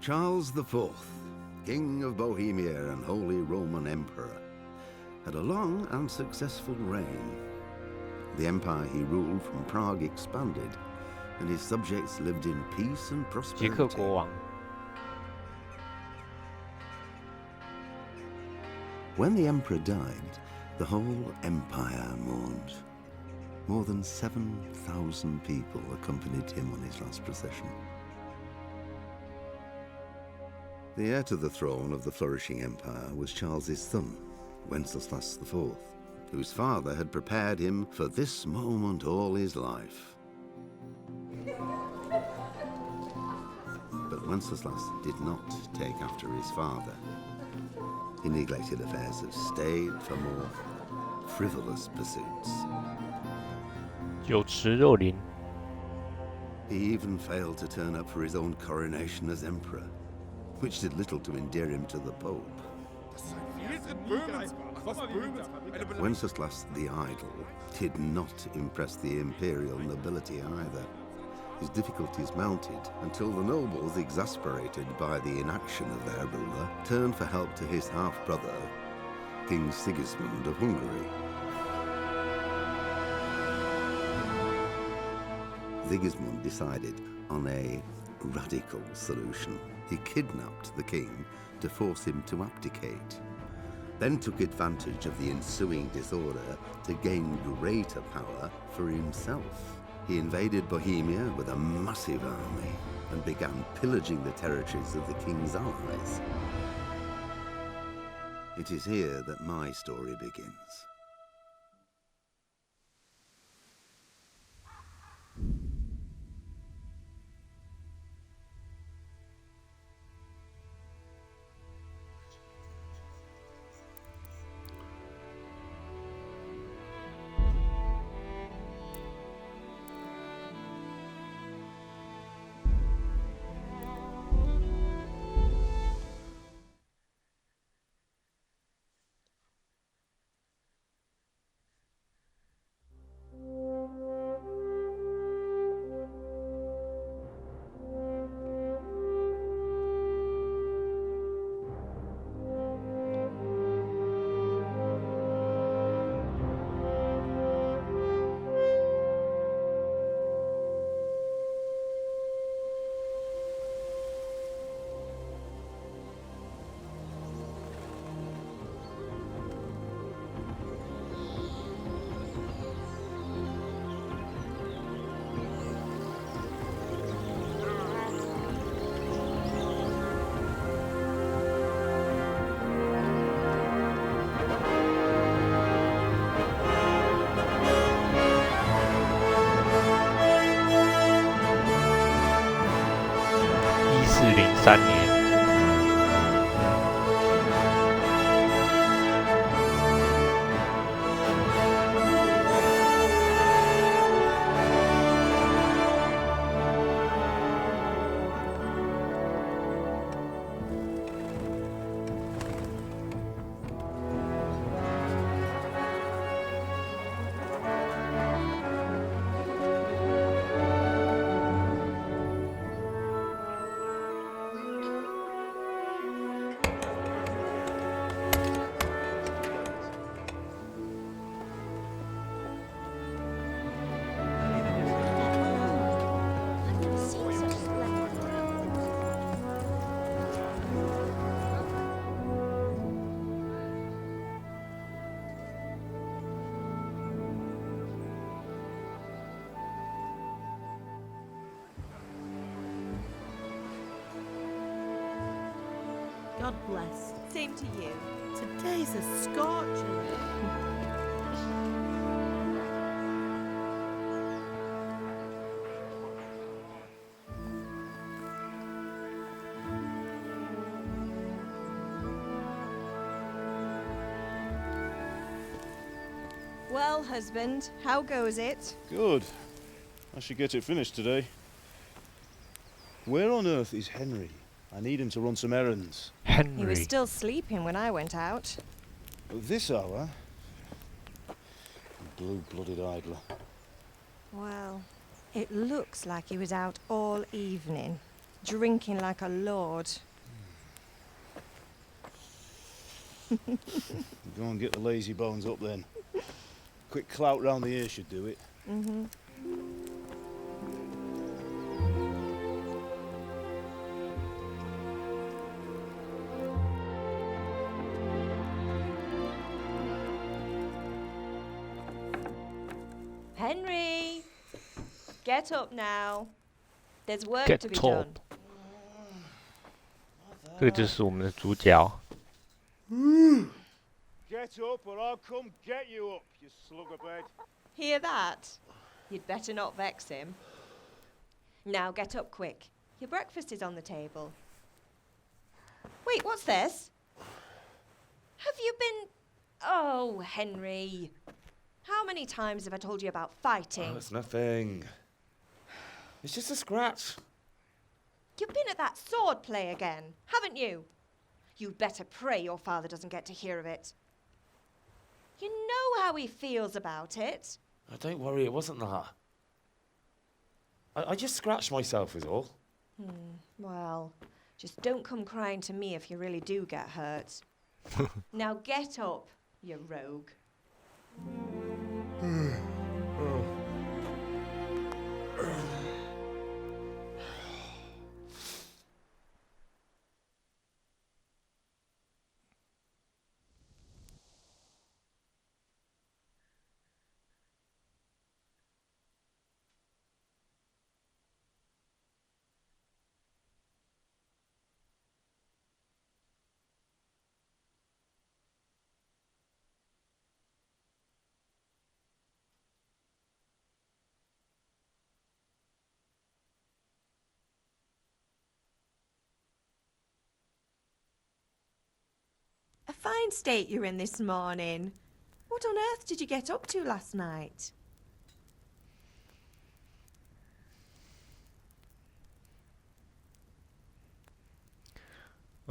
Charles IV, King of Bohemia and Holy Roman Emperor, had a long and successful reign. The empire he ruled from Prague expanded, and his subjects lived in peace and 捷克 prosperity. 国王 When the emperor died, the whole empire mourned. More than 7,000 people accompanied him on his last procession. The heir to the throne of the flourishing empire was Charles's son, Wenceslas IV, whose father had prepared him for this moment all his life. But Wenceslas did not take after his father. He neglected affairs of state for more frivolous pursuits. 酒池肉林 He even failed to turn up for his own coronation as emperor, which did little to endear him to the Pope. Wenceslas the Idle did not impress the imperial nobility either. His difficulties mounted until the nobles, exasperated by the inaction of their ruler, turned for help to his half-brother, King Sigismund of Hungary. Sigismund decided on a radical solution. He kidnapped the king to force him to abdicate, then took advantage of the ensuing disorder to gain greater power for himself. He invaded Bohemia with a massive army and began pillaging the territories of the king's allies. It is here that my story begins. ,1403年God bless. Same to you. Today's a scorcher. Well, husband, how goes it? Good. I should get it finished today. Where on earth is Henry? I need him to run some errands. He was Henry still sleeping when I went out. At this hour? Blue-blooded idler. Well, it looks like he was out all evening. drinking like a lord. Go and get the lazy bones up then. Quick clout round the ear should do it. Mm-hmm. Henry! Get up now. There's work Get to be up. done. 这个就是我们的主角。 Get up or I'll come get you up, you slugabed. Hear that? You'd better not vex him. Now get up quick. Your breakfast is on the table. Wait, what's this? Have you been... Oh, Henry. How many times have I told you about fighting? Oh, it's nothing. It's just a scratch. You've been at that sword play again, haven't you? You'd better pray your father doesn't get to hear of it. You know how he feels about it. Oh, don't worry, it wasn't that. I just scratched myself is all. Well, just don't come crying to me if you really do get hurt. Now get up, you rogue. A fine state you're in this morning. What on earth did you get up to last night?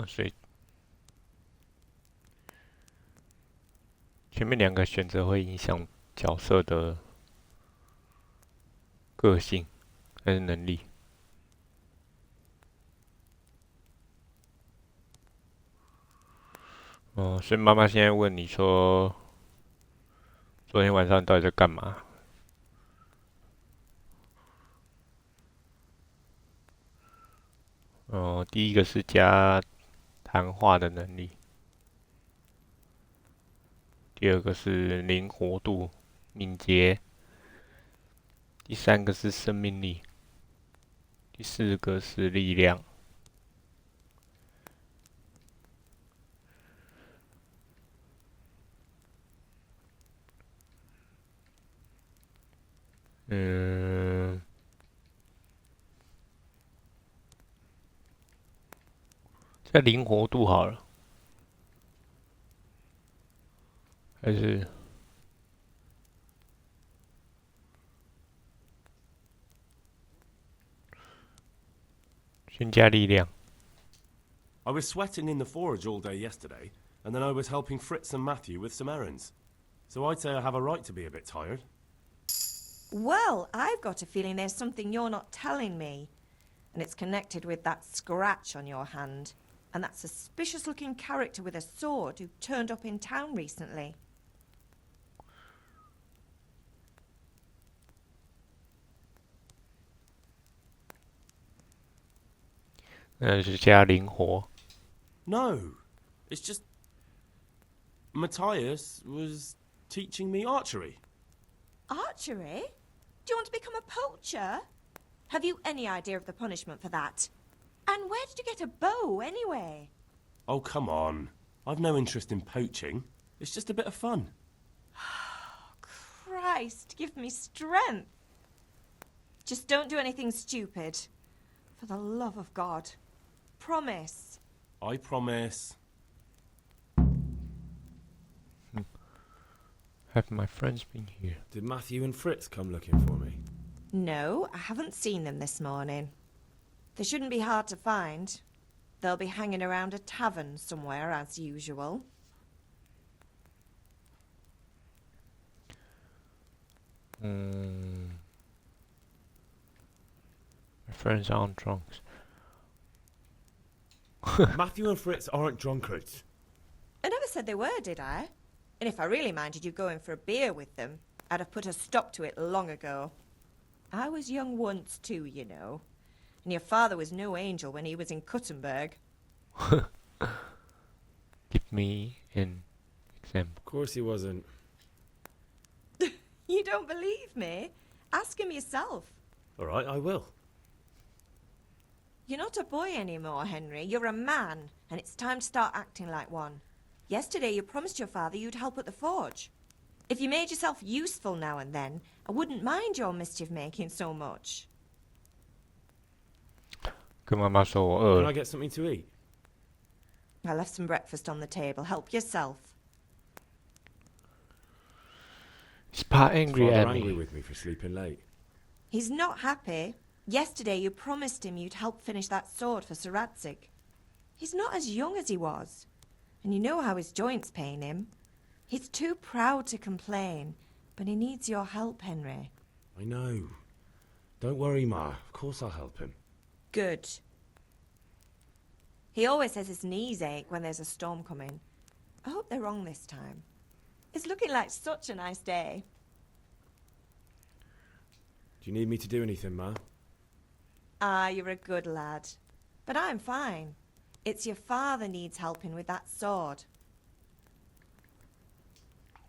所以前面两个选择会影响角色的个性还是能力。所以妈妈现在问你说，昨天晚上到底在干嘛？第一个是加谈话的能力，第二个是灵活度、敏捷，第三个是生命力，第四个是力量。在灵活度好了，还是先加力量。I was sweating in the forge all day yesterday, and then I was helping Fritz and Matthew with some errands. So I'd say I have a right to be a bit tired. Well, I've got a feeling there's something you're not telling me. And it's connected with that scratch on your hand. And that suspicious-looking character with a sword who turned up in town recently. 那是加灵活。No, it's just Matthias was teaching me archery. Archery? Do you want to become a poacher? Have you any idea of the punishment for that? And where did you get a bow, anyway? Oh, come on. I've no interest in poaching. It's just a bit of fun. Christ, give me strength. Just don't do anything stupid. For the love of God. Promise. I promise. Have my friends been here? Did Matthew and Fritz come looking for me? No, I haven't seen them this morning. They shouldn't be hard to find. They'll be hanging around a tavern somewhere, as usual. My friends aren't drunks. Matthew and Fritz aren't drunkards. I never said they were, did I? And if I really minded you going for a beer with them, I'd have put a stop to it long ago. I was young once too, you know. And your father was no angel when he was in Kuttenberg. Give me an example. Of course he wasn't. You don't believe me? Ask him yourself. All right, I will. You're not a boy anymore, Henry. You're a man, and it's time to start acting like one. Yesterday you promised your father you'd help at the forge. If you made yourself useful now and then, I wouldn't mind your mischief-making so much. 跟妈妈说我饿 Can I 了。 get something to eat? I left some breakfast on the table. Help yourself. He's part Is angry Father at angry me. with me for sleeping late? He's not happy. Yesterday you promised him you'd help finish that sword for Sir Radzig. He's not as young as he was. And you know how his joints pain him. He's too proud to complain, but he needs your help, Henry. I know. Don't worry, Ma. Of course I'll help him. Good. He always says his knees ache when there's a storm coming. I hope they're wrong this time. It's looking like such a nice day. Do you need me to do anything, Ma? Ah, you're a good lad. But I'm fine. It's your father needs helping with that sword.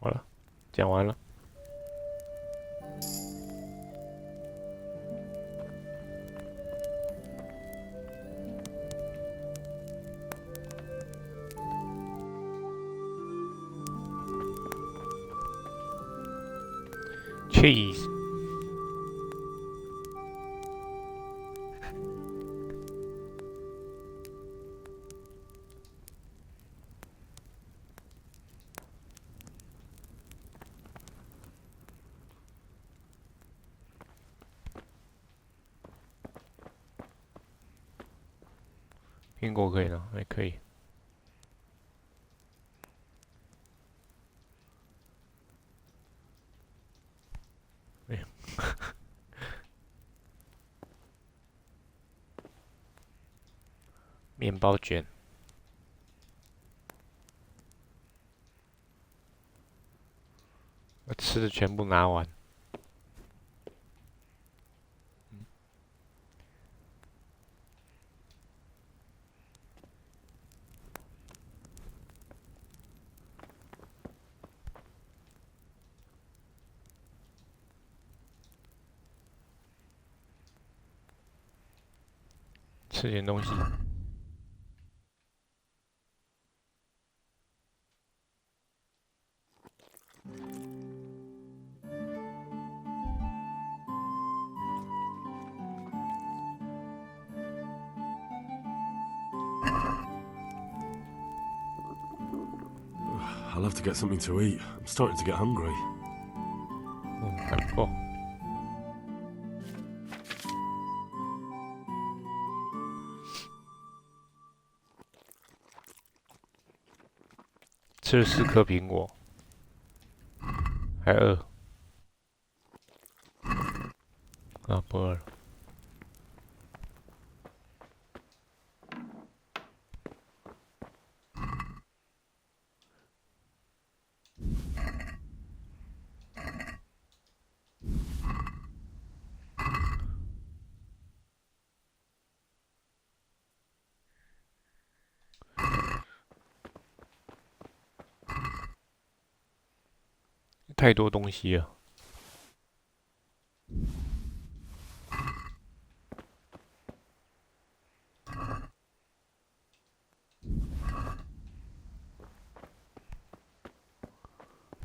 好了，讲完了。Cheese。苹果可以了，还可以。没有。面包卷。把吃的全部拿完。吃点东西。I'll have to get something to eat. I'm starting to get hungry. 还不够。吃了4颗苹果，还饿。啊，不饿了。太多东西了。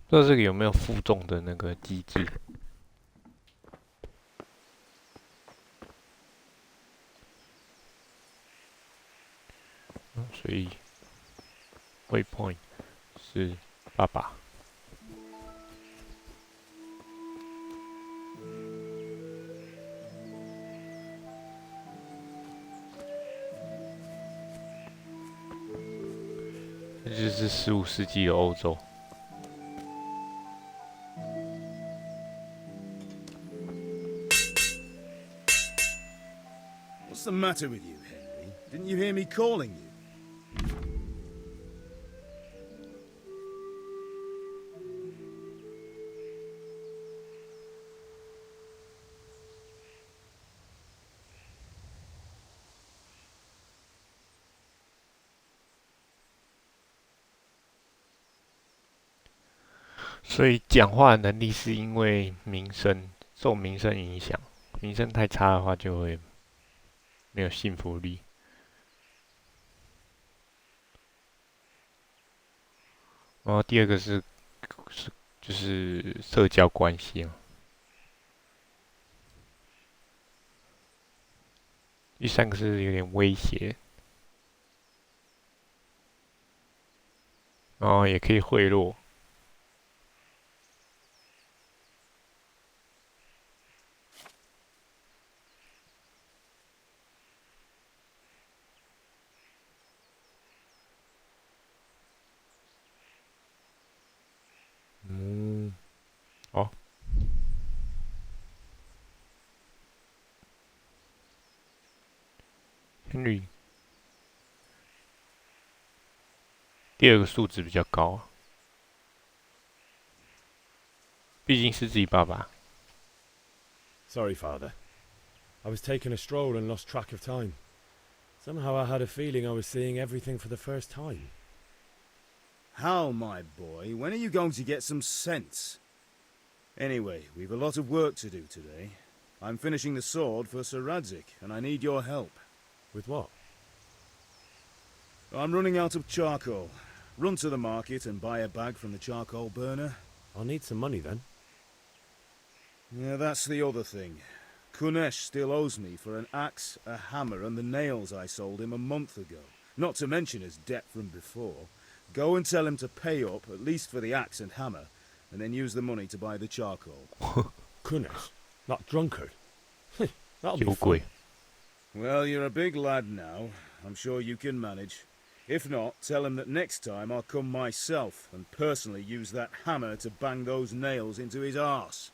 不知道这个有没有负重的那个机制？所以 waypoint 是爸爸。这就是15世纪的欧洲。What's the matter with you, Henry? Didn't you hear me calling you? 所以讲话的能力是因为名声受名声影响，名声太差的话就会没有信服力。然后第二个就是社交关系嘛，第三个是有点威胁，然后也可以贿赂。嗯，哦，Henry，第二个数值比较高啊，毕竟是自己爸爸。Sorry, Father. I was taking a stroll and lost track of time. Somehow I had a feeling I was seeing everything for the first time. How, my boy? When are you going to get some sense? Anyway, we've a lot of work to do today. I'm finishing the sword for Sir Radzik, and I need your help. With what? I'm running out of charcoal. Run to the market and buy a bag from the charcoal burner. I'll need some money then. Yeah, that's the other thing. Kunesh still owes me for an axe, a hammer, and the nails I sold him a month ago. Not to mention his debt from before. Go and tell him to pay up, at least for the axe and hammer, and then use the money to buy the charcoal. Kunesh? That drunkard? That'll be 有 fun. 鬼！ Well, you're a big lad now. I'm sure you can manage. If not, tell him that next time I'll come myself and personally use that hammer to bang those nails into his arse.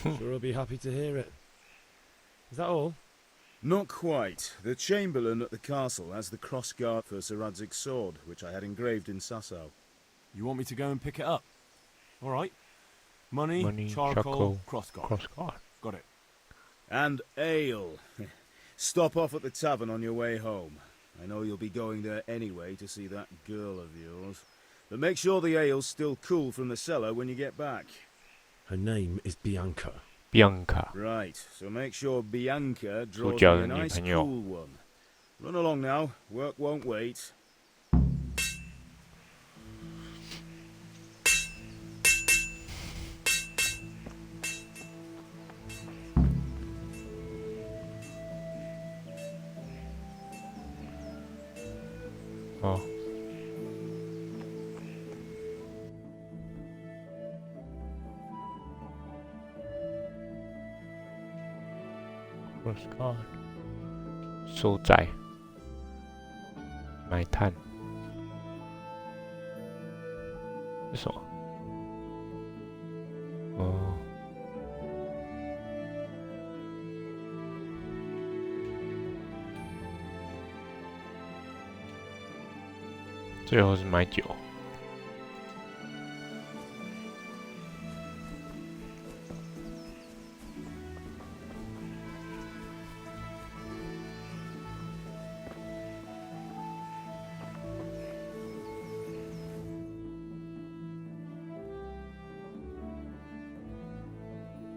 Sure I'll be happy to hear it. Is that all? Not quite. The Chamberlain at the castle has the crossguard for Sir Radzig's sword, which I had engraved in Sasau. You want me to go and pick it up? All right. Money, Money, charcoal, crossguard. Crossguard. Got it. And ale. Stop off at the tavern on your way home. I know you'll be going there anyway to see that girl of yours. But make sure the ale's still cool from the cellar when you get back. Her name is Bianca. Bianca， Right, so make sure Bianca draws me 主角 a 的女 nice 朋友。 cool one. Run along now. Work won't wait. 哦，crossguard，收债，买炭，是什么？哦，最后是买酒。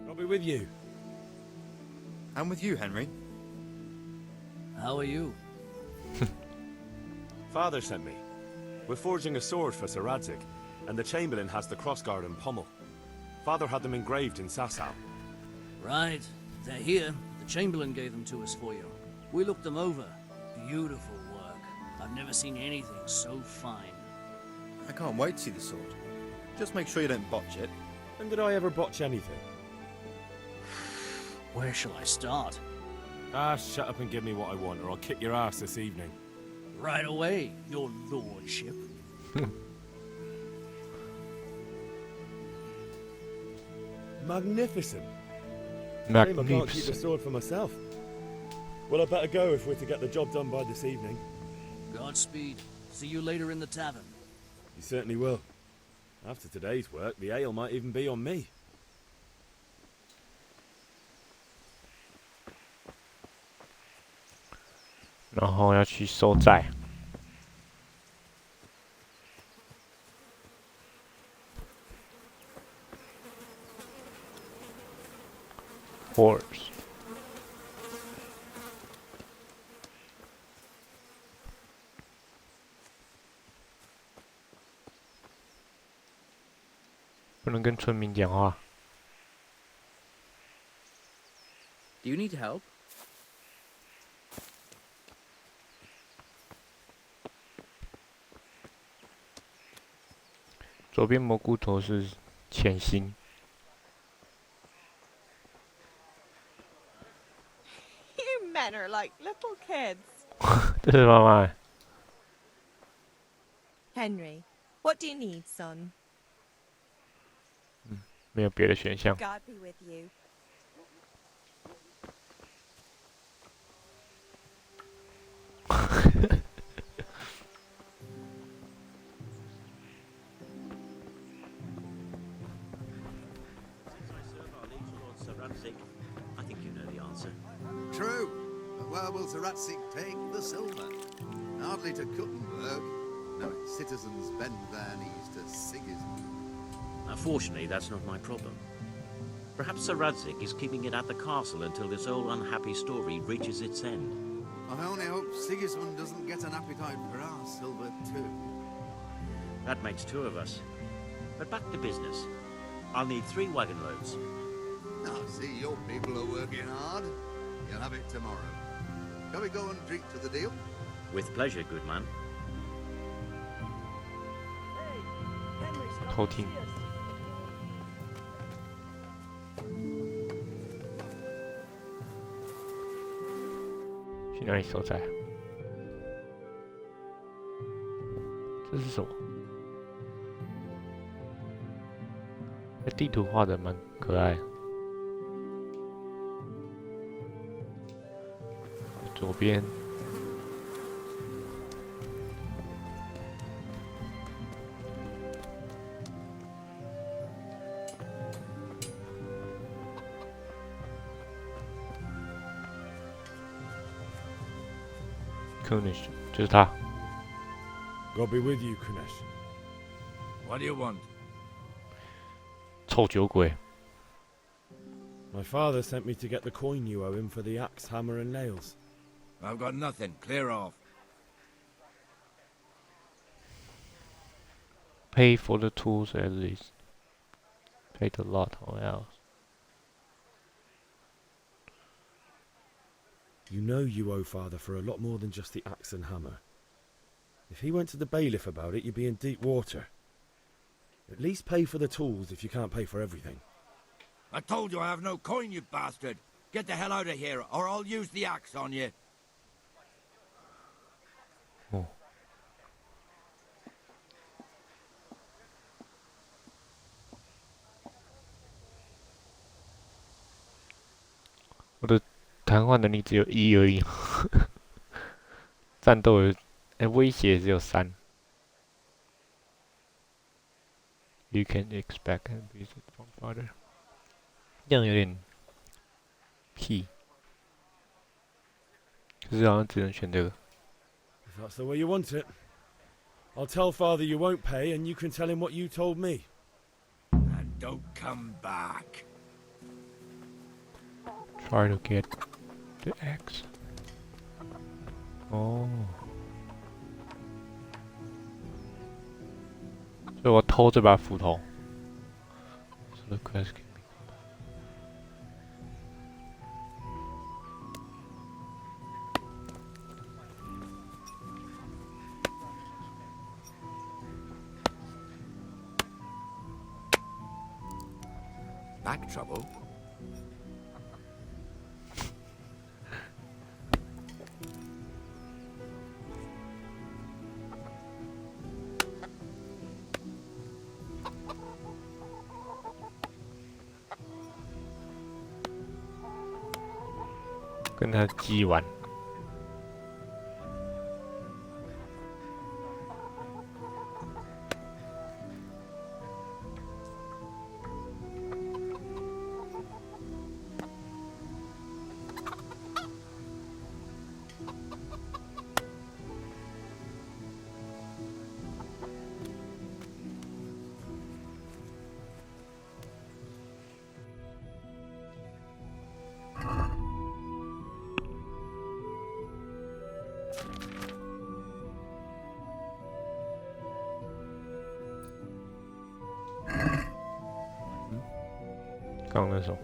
I'll be with you. I'm with you, Henry. How are you? Father sent me. We're forging a sword for Sir Radzik, and the Chamberlain has the crossguard and pommel. Father had them engraved in Sasau. Right. They're here. The Chamberlain gave them to us for you. We looked them over. Beautiful work. I've never seen anything so fine. I can't wait to see the sword. Just make sure you don't botch it. When did I ever botch anything? Where shall I start? Ah, shut up and give me what I want, or I'll kick your ass this evening. Right away, your lordship. Magnificent. Shame I can't keep the Magnificent。 sword for myself. Well, I better go if we're to get the job done by this evening. Godspeed. See you later in the tavern. You certainly will. After today's work, the ale might even be on me. 然后要去收债。horse。不能跟村民讲话。Do you need help? 左边蘑菇头是潜心。You men are like little kids. 这是妈妈。Henry, what do you need, son? 没有别的选项。 God be with you. I think you know the answer. True. But where will Sir Ratzik take the silver? Hardly to Kuttenberg. No, its citizens bend their knees to Sigismund. Unfortunately, that's not my problem. Perhaps Sir Radzik is keeping it at the castle until this old unhappy story reaches its end. I only hope Sigismund doesn't get an appetite for our silver too. That makes 2 of us. But back to business. I'll need 3 wagon loads. I see your people are working hard. You'll have it tomorrow. Shall we go and drink to the deal? With pleasure, good man. 偷听。去哪里收载？这是什么？地图画的蛮可爱的。左边。Kunish 就是他。God be with you, Kunesh. What do you want? 臭酒鬼。My father sent me to get the coin you owe him for the axe, hammer, and nails. I've got nothing. Clear off. Pay for the tools at least. Paid a lot or else. You know you owe father for a lot more than just the axe and hammer. If he went to the bailiff about it, you'd be in deep water. At least pay for the tools if you can't pay for everything. I told you I have no coin, you bastard. Get the hell out of here, or I'll use the axe on you. Oh. 我的谈话能力只有1而已，战斗威胁只有3。You can expect a visit from father。这样有点屁，可是好像只能选这个。If that's the way you want it, I'll tell father you won't pay, and you can tell him what you told me. And don't come back. Try to get the axe. 哦，所以我偷这把斧头。So the quest can be Back trouble? “跟他击完。刚那首。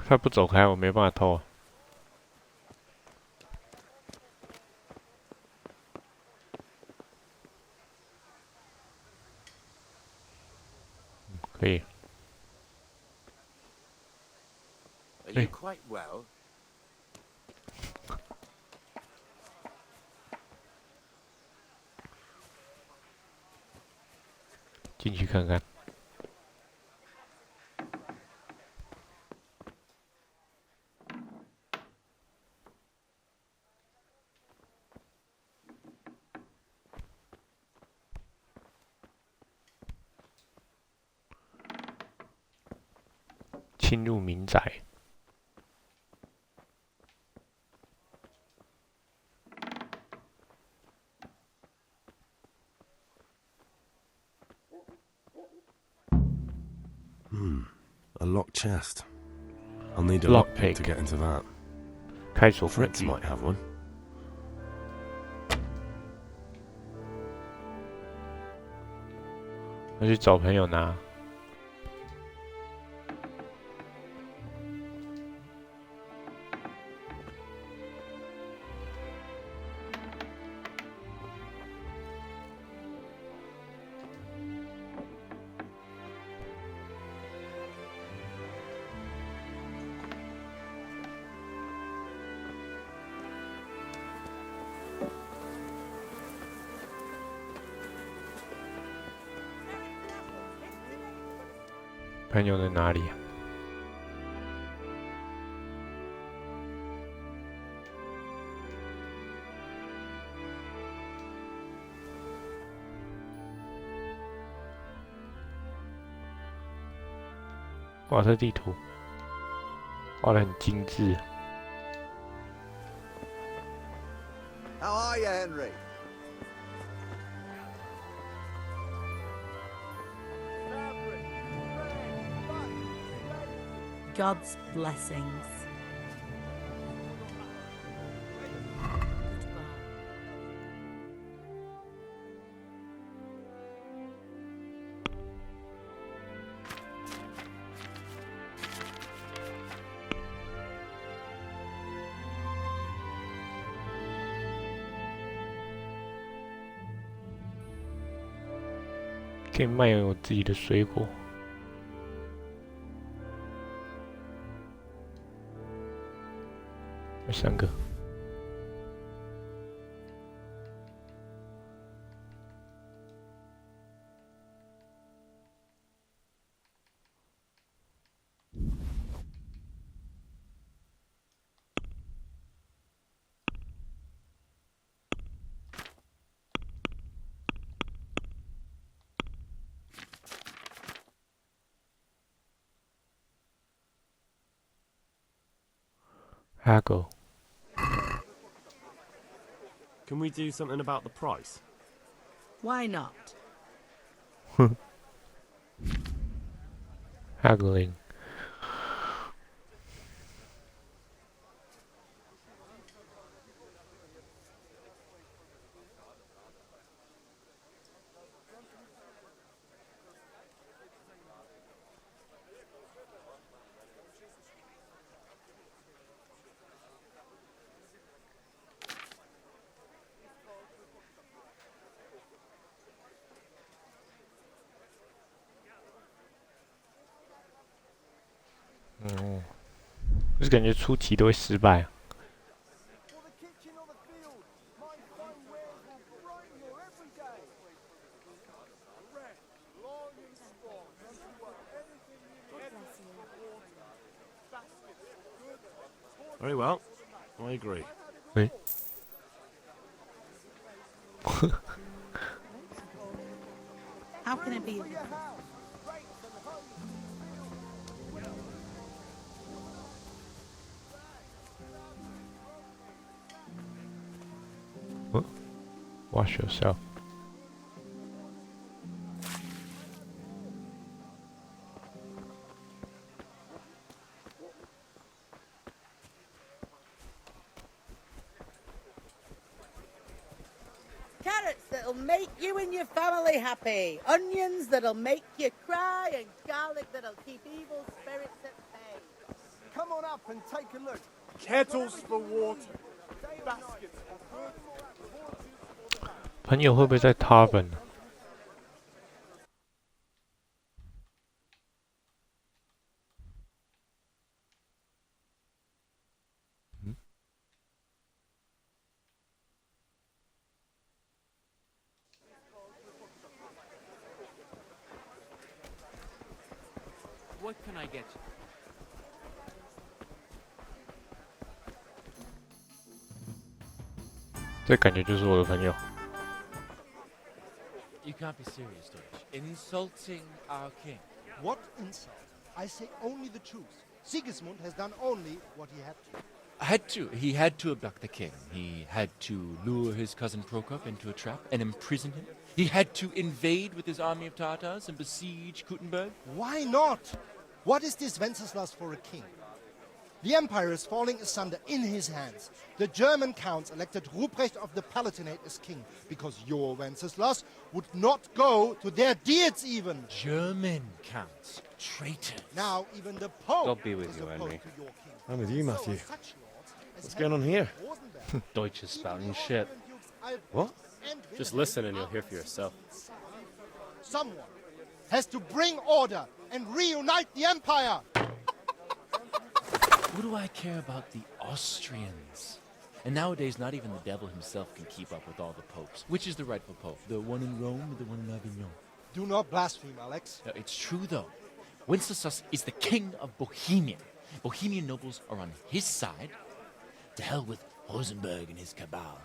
他不走开，我没办法偷。可以。Are you quite well? 进去看看。侵入民宅。A locked chest. I'll need a lockpick to get into that. 开锁工 Fritz 具。 might have one. 我去找朋友拿。朋友在哪里啊？哇，这地图画得很精致。How are you, Henry? God's blessings. Goodbye. 可以卖我自己的水果。3个。Haggle. Can we do something about the price? Why not? Haggling.哦，就是感觉出题都会失败啊。Very well. I agree. 诶。How can it be? Wash yourself. Carrots that'll make you and your family happy. Onions that'll make you cry. And garlic that'll keep evil spirits at bay. Come on up and take a look. Kettles for water. Baskets of goods. 朋友会不会在 Tavern？ What can I get you? 这感觉就是我的朋友。 You can't be serious, Deutsch. Insulting our king. What insult? I say only the truth. Sigismund has done only what he had to. He had to abduct the king. He had to lure his cousin Prokop into a trap and imprison him. He had to invade with his army of Tatars and besiege Kuttenberg. Why not? What is this Wenceslas for a king? The empire is falling asunder in his hands. The German counts elected Ruprecht of the Palatinate as king because your Wenceslas would not go to their deeds even. German counts. Traitors. Now even the Pope God be with is you, opposed Henry. to your king. I'm with you, Matthew. So such lords as What's going on here? Deutsch is spouting shit. What? Just listen and you'll hear for yourself. Someone has to bring order and reunite the empire. What do I care about the Austrians? And nowadays, not even the devil himself can keep up with all the popes. Which is the rightful pope? The one in Rome or the one in Avignon? Do not blaspheme, Alex. No, it's true, though. Wenceslas is the king of Bohemia. Bohemian nobles are on his side. To hell with Rosenberg and his cabal.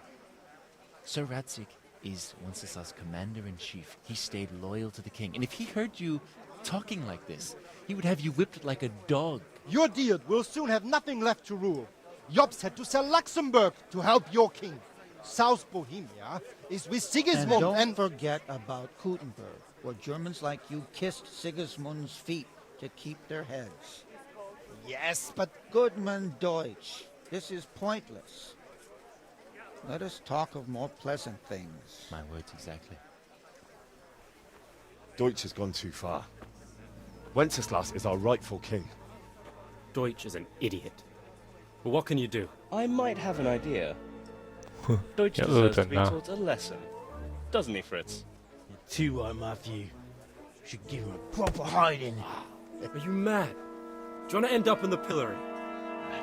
Sir Radzig is Wenceslas' commander-in-chief. He stayed loyal to the king. And if he heard you talking like this, he would have you whipped like a dog. Your Diet will soon have nothing left to rule. Jobst had to sell Luxembourg to help your king. South Bohemia is with Sigismund and don't forget about Kuttenberg, where Germans like you kissed Sigismund's feet to keep their heads. Yes, but... Goodman Deutsch, this is pointless. Let us talk of more pleasant things. My words exactly. Deutsch has gone too far. Wenceslas is our rightful king. Deutsch is an idiot. But what can you do? I might have an idea. Deutsch deserves to be taught a lesson. Doesn't he, Fritz? You're too right, Matthew. Should give him a proper hiding. Are you mad? Do you want to end up in the pillory?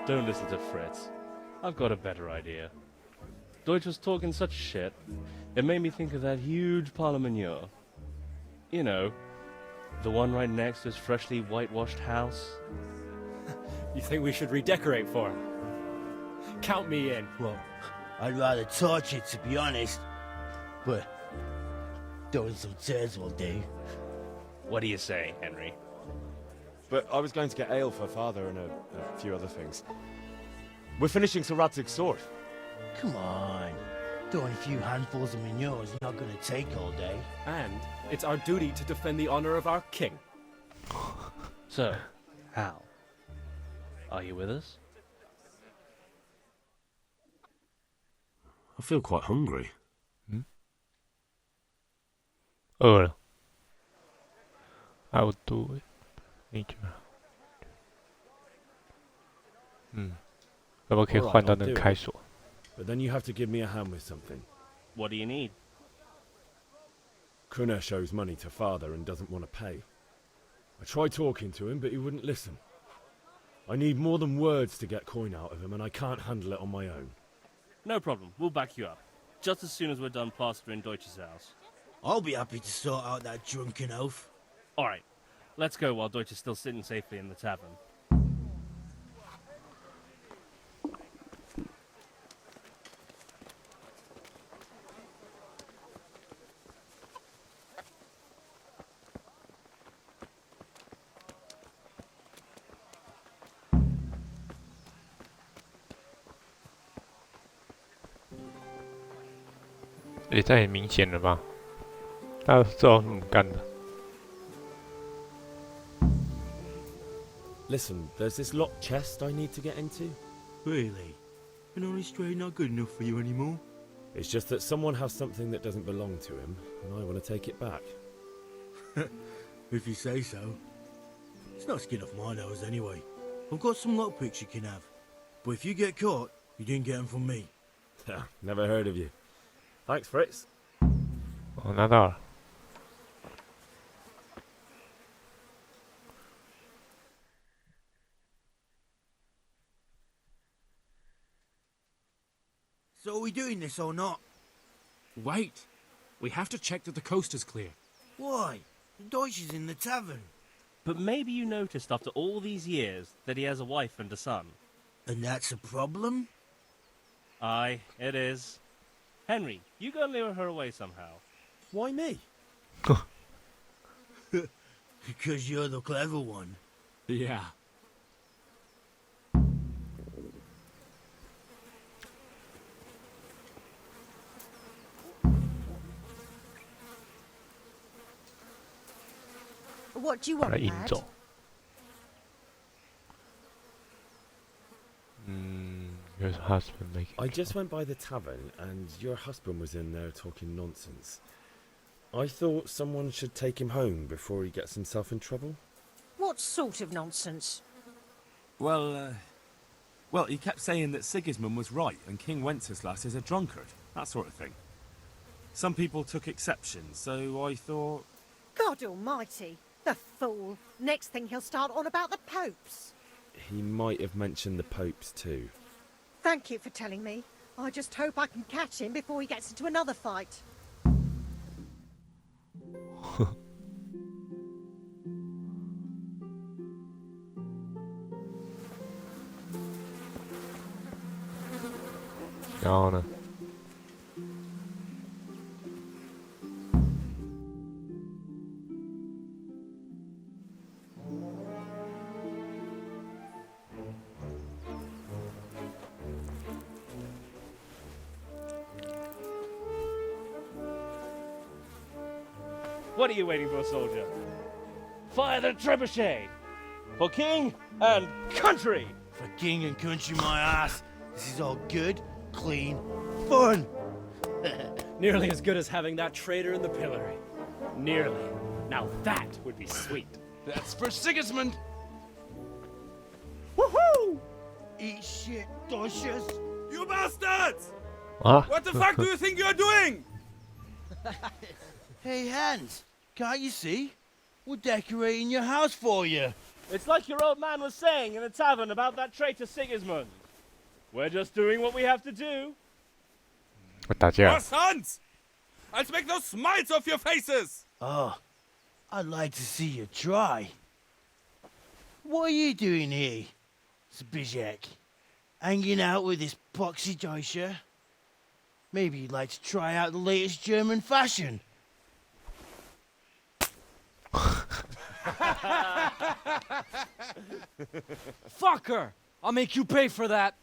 Don't listen to Fritz. I've got a better idea. Deutsch was talking such shit, it made me think of that huge parliament. You know, the one right next to his freshly whitewashed house. You think we should redecorate for him? Count me in. Well, I'd rather torch it, to be honest. But throwing some tears will do. What do you say, Henry? But I was going to get ale for father and a few other things. We're finishing Sir Radzig's sword. Come on. Throwing a few handfuls of manure is not going to take all day. And it's our duty to defend the honor of our king. So, Hal, are you with us? I feel quite hungry. 饿了。I will do it. 你觉得？要不要可以换到那个开锁？ But then you have to give me a hand with something. What do you need? Kunesh owes money to father and doesn't want to pay. I tried talking to him, but he wouldn't listen. I need more than words to get coin out of him, and I can't handle it on my own. No problem. We'll back you up. Just as soon as we're done plastering Deutsch's house. I'll be happy to sort out that drunken oaf. All right. Let's go while Deutsch is still sitting safely in the tavern. 也太很明显了吧？他知道怎么干的。Listen, there's this locked chest I need to get into. Really? An honest trade not good enough for you anymore? It's just that someone has something that doesn't belong to him, and I want to take it back. If you say so. It's not skin off my nose anyway. I've got some lockpicks you can have. But if you get caught, you didn't get them from me. Never heard of you. Thanks, Fritz. 哦，拿到了。So are we doing this or not? Wait. We have to check that the coast is clear. Why? The Deutsch is in the tavern. But maybe you noticed after all these years that he has a wife and a son. And that's a problem? Aye, it is. Henry, you go and lure her away somehow. Why me? Because you're the clever one. Yeah. What do you want, 把他引 lad? 走。Your husband making. I just went by the tavern, and your husband was in there talking nonsense. I thought someone should take him home before he gets himself in trouble. What sort of nonsense? Well, he kept saying that Sigismund was right and King Wenceslas is a drunkard, that sort of thing. Some people took exception, so I thought... God almighty, the fool. Next thing he'll start on about the popes. He might have mentioned the popes too. Thank you for telling me. I just hope I can catch him before he gets into another fight. No. What are you waiting for, soldier? Fire the trebuchet! For king and country! For king and country, my ass. This is all good, clean, fun. Nearly as good as having that traitor in the pillory. Nearly. Now that would be sweet. That's for Sigismund! Woohoo! Eat shit, Deutsches. You bastards! What? What the fuck do you think you're doing? Hey, Hans, can't you see? We're decorating your house for you. It's like your old man was saying in the tavern about that traitor Sigismund. We're just doing what we have to do. 打架。 Your sons! I'll make those smiles off your faces! Oh, I'd like to see you try. What are you doing here, Zbigniew? Hanging out with this poxy Deutscher? Maybe you'd like to try out the latest German fashion. Fuck her! I'll make you pay for that.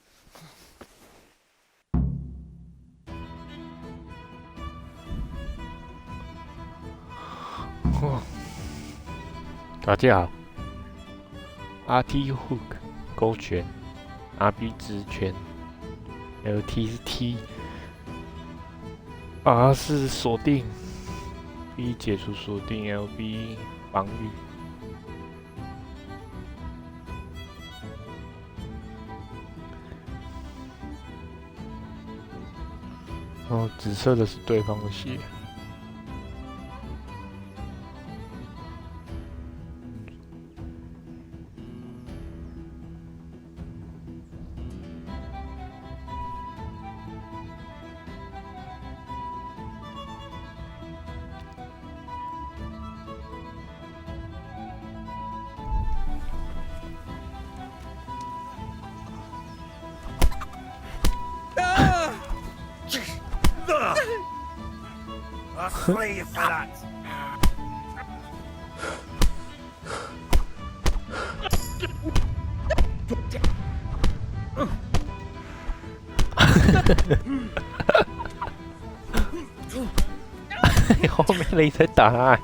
打架。RT hook 勾拳，RB 直拳，LT 是踢，R 是锁定，B 解除锁定，LB 防御。哦，紫色的是对方的血。I'll slay you for that. 后面的一直在打他。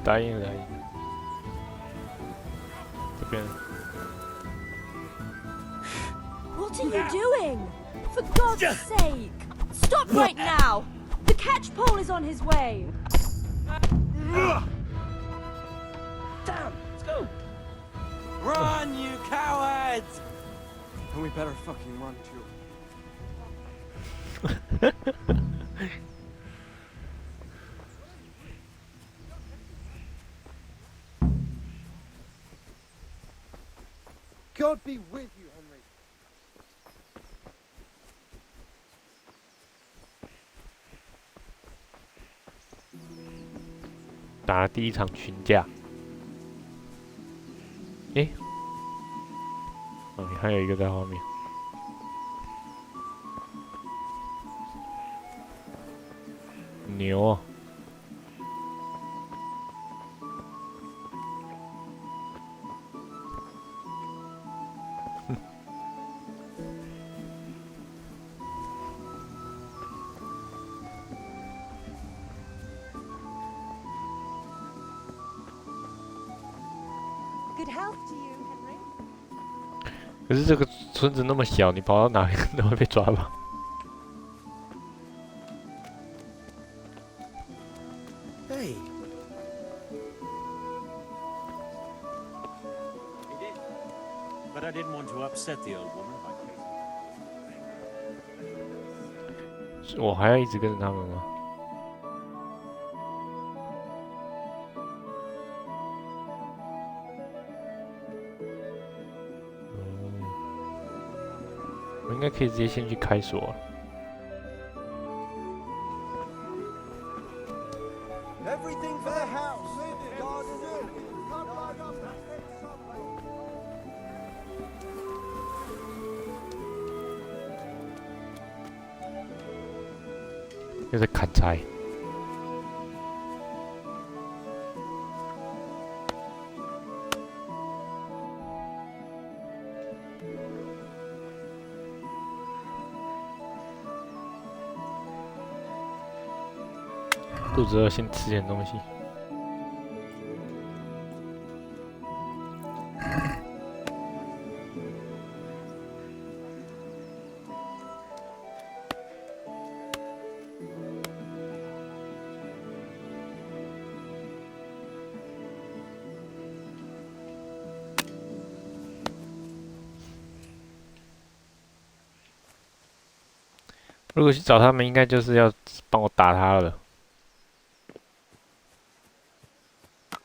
答应了，这边。What are you doing? For God's sake! Stop right now! The catch pole is on his way! Damn! Let's go! Run, you cowards! And we better fucking run too. God be with you, Henry. 打第一场群架。诶，哦，还有一个在后面。牛啊！可是这个村子那么小，你跑到哪里都会被抓吧？ Hey. He did. But I didn't want to upset the old woman by chasing. 我还要一直跟着他们吗？我应该可以直接先去开锁了。 Everything for the house. God is good. Come right up and take some. 又在砍柴。肚子饿，先吃点东西。如果去找他们，应该就是要帮我打他了。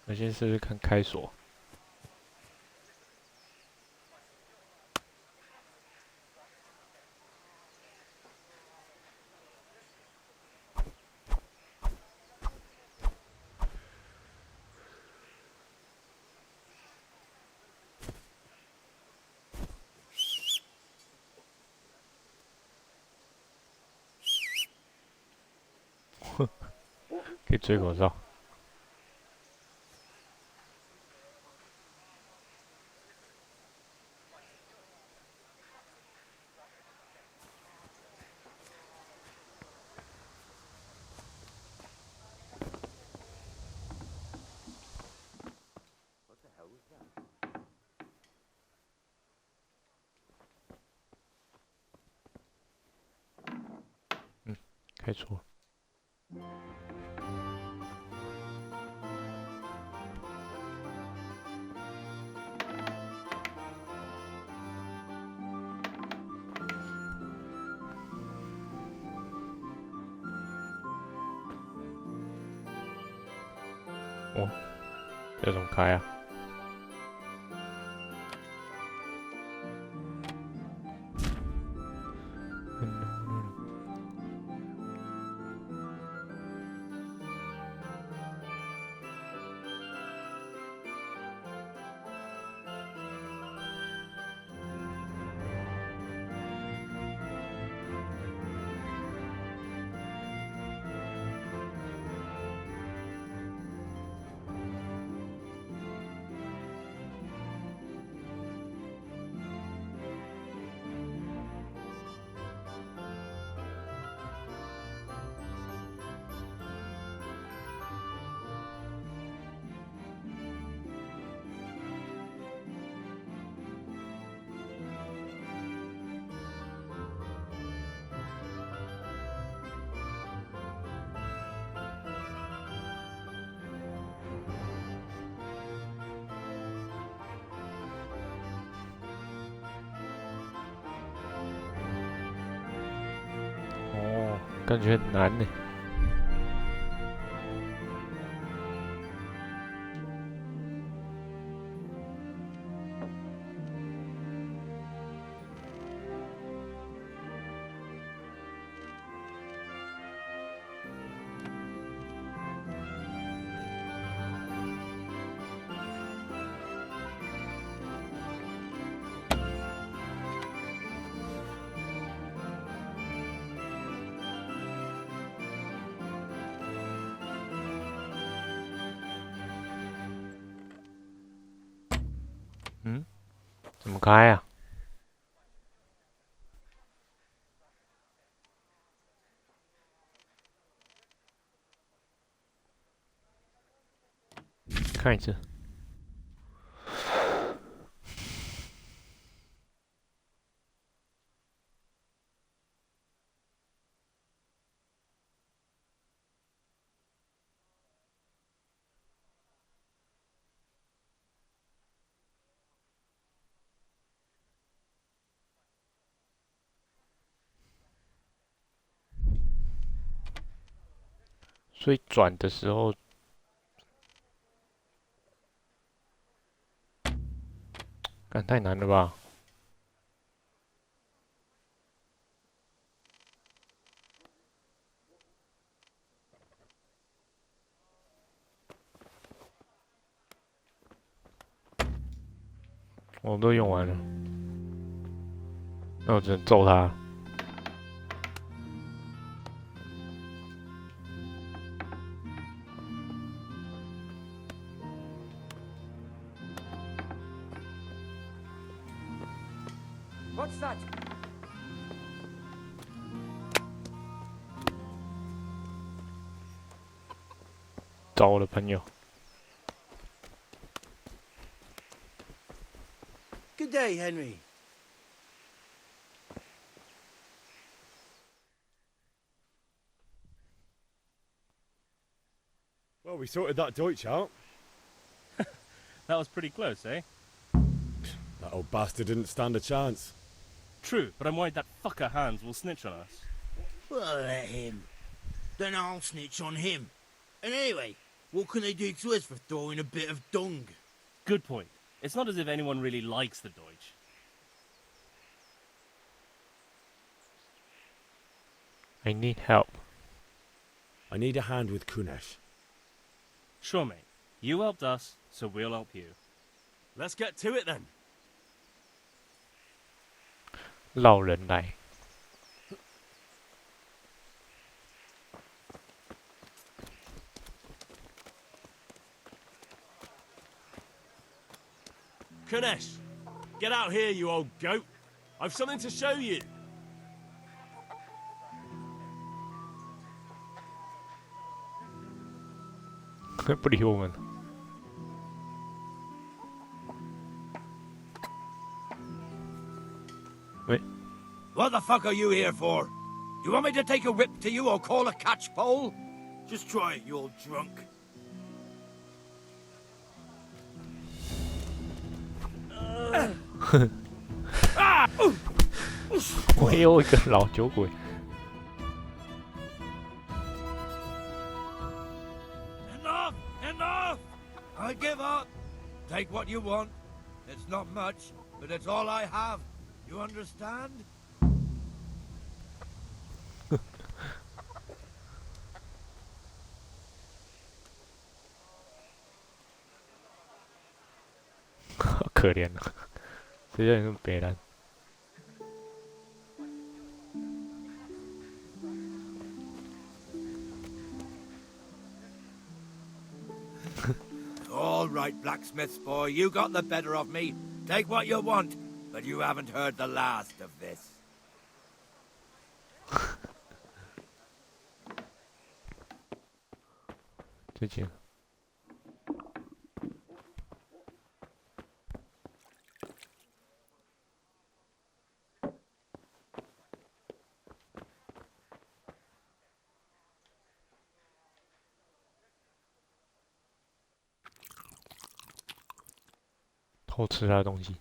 我先试试看开锁。可以吹口哨。 开错。哦，这怎么开啊？感觉很难呢。嗯，怎么开啊？看一次。所以转的时候，干太难了吧？我都用完了，那我只能揍他。What's that? 找我的朋友。Good day, Henry. Well, we sorted that Deutsch out. That was pretty close, eh? That old bastard didn't stand a chance. True, but I'm worried that fucker Hans will snitch on us. Well, let him. Then I'll snitch on him. And anyway, what can they do to us for throwing a bit of dung? Good point. It's not as if anyone really likes the Deutsch. I need help. I need a hand with Kunesh. Sure, mate. You helped us, so we'll help you. Let's get to it then. 绕人来。Kanesh, get out here, you old goat. I've something to show you. Pretty 不理我们。喂。What the fuck are you here for? Do you want me to take a whip to you or call a catch pole? Just try it, you old drunk. 我也有一个老酒鬼。Enough! Enough! I give up. Take what you want. It's not much, but it's all I have. You understand? 好可怜啊，谁叫你那么北蓝？ All right, blacksmith's boy, you got the better of me. Take what you want, but you haven't heard the last of this. 最近。 偷吃他的东西。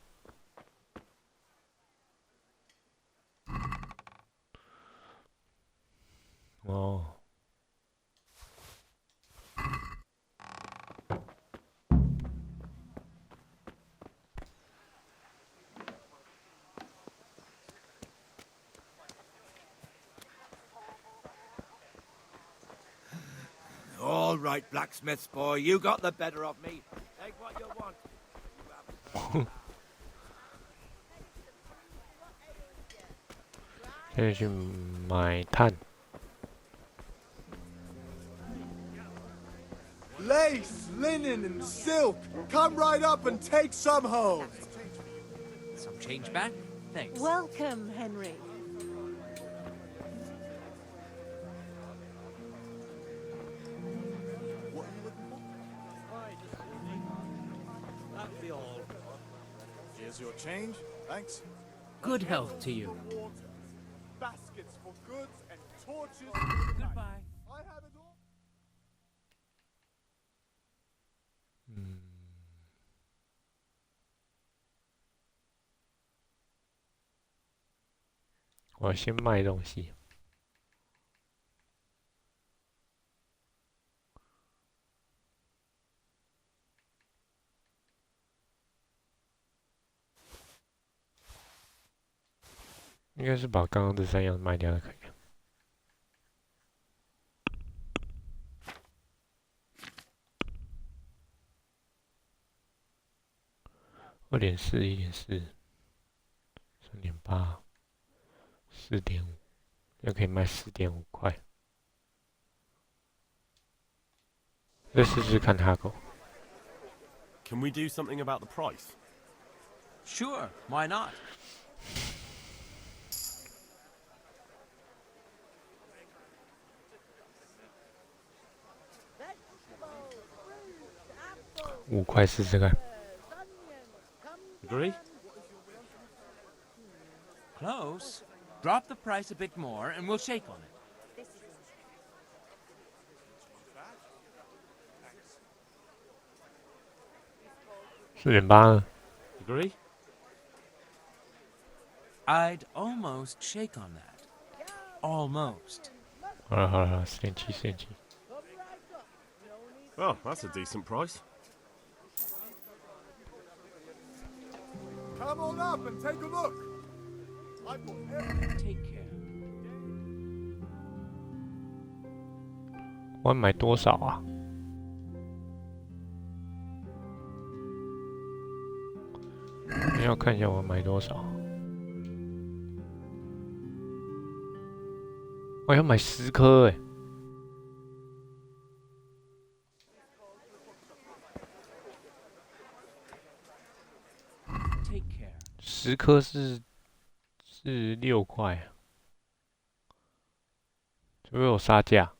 right, blacksmith's boy. You got the better of me. Take what you want. 现在去买炭。 Lace, linen, and silk. Come right up and take some home. Some change back? Thanks. Welcome, Henry. That'll be all. Here's your change. Thanks. Good health to you. Baskets for goods and torches. Goodbye. I have it all. 我先卖东西。应该是把刚刚这3样卖掉就可以了。2.4、1.4、3.8、4.5，又可以卖4.5块。再试试看哈狗。Can we do something about the price? Sure, why not? $5块试试看。 Agree? Close. Drop the price a bit more and we'll shake on it.4.8。 Agree? I'd almost shake on that. Almost. 好了好了好了，4.7、4.7。 Oh, that's a decent price. Come on up and take a look. I've got everything. Take care. 我要买多少啊？你要看一下我要买多少。我要买10颗哎。 10颗是6块，除非我杀价。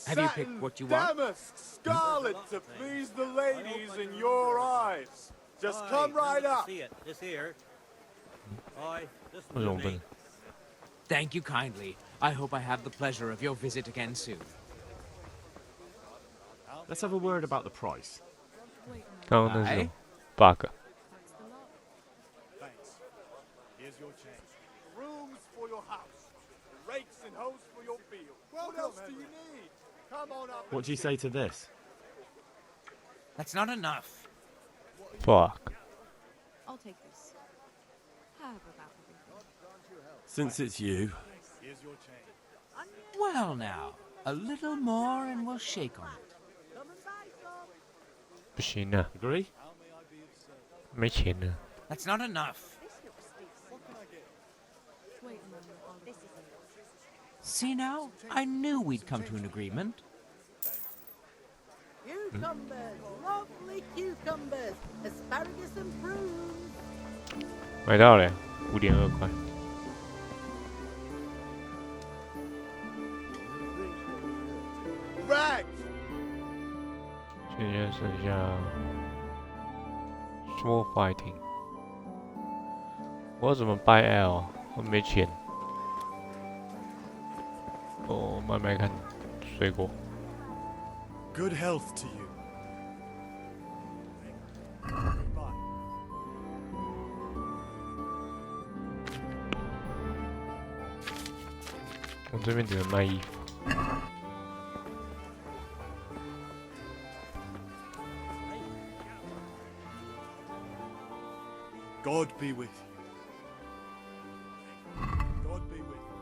Have you picked what you want? Damask, scarlet to please the ladies in your eyes. Just come right up. See it. This here. Aye, this 为什么不能？ Thank you kindly. I hope I have the pleasure of your visit again soon. Let's have a word about the price. 刚刚那是 bug。 Thanks. Here's your change. Rooms for your house. Rakes and hoes for your field. What else do you need? Come on up. What do you say to this? That's not enough. Fuck. I'll take this. Have about Since it's you. Here's your change. Well now, a little more and we'll shake on it. 不行啊， Agree? 没钱了。 That's not enough. Wait a moment. See now? I knew we'd come to an agreement. Cucumbers, lovely cucumbers, asparagus and prunes. 买到了，5.2块。 Rags. 现在剩下 Sword Fighting。我怎么 buy L？ 我没钱。哦，慢慢看水果。 Good health to you. Goodbye. 我这边只能卖衣服。God be with you. God be with you.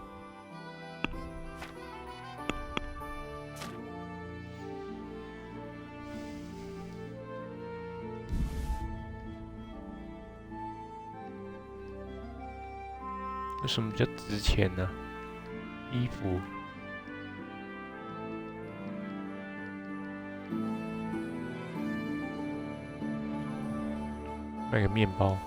有什么比较值钱呢？衣服。卖个面包。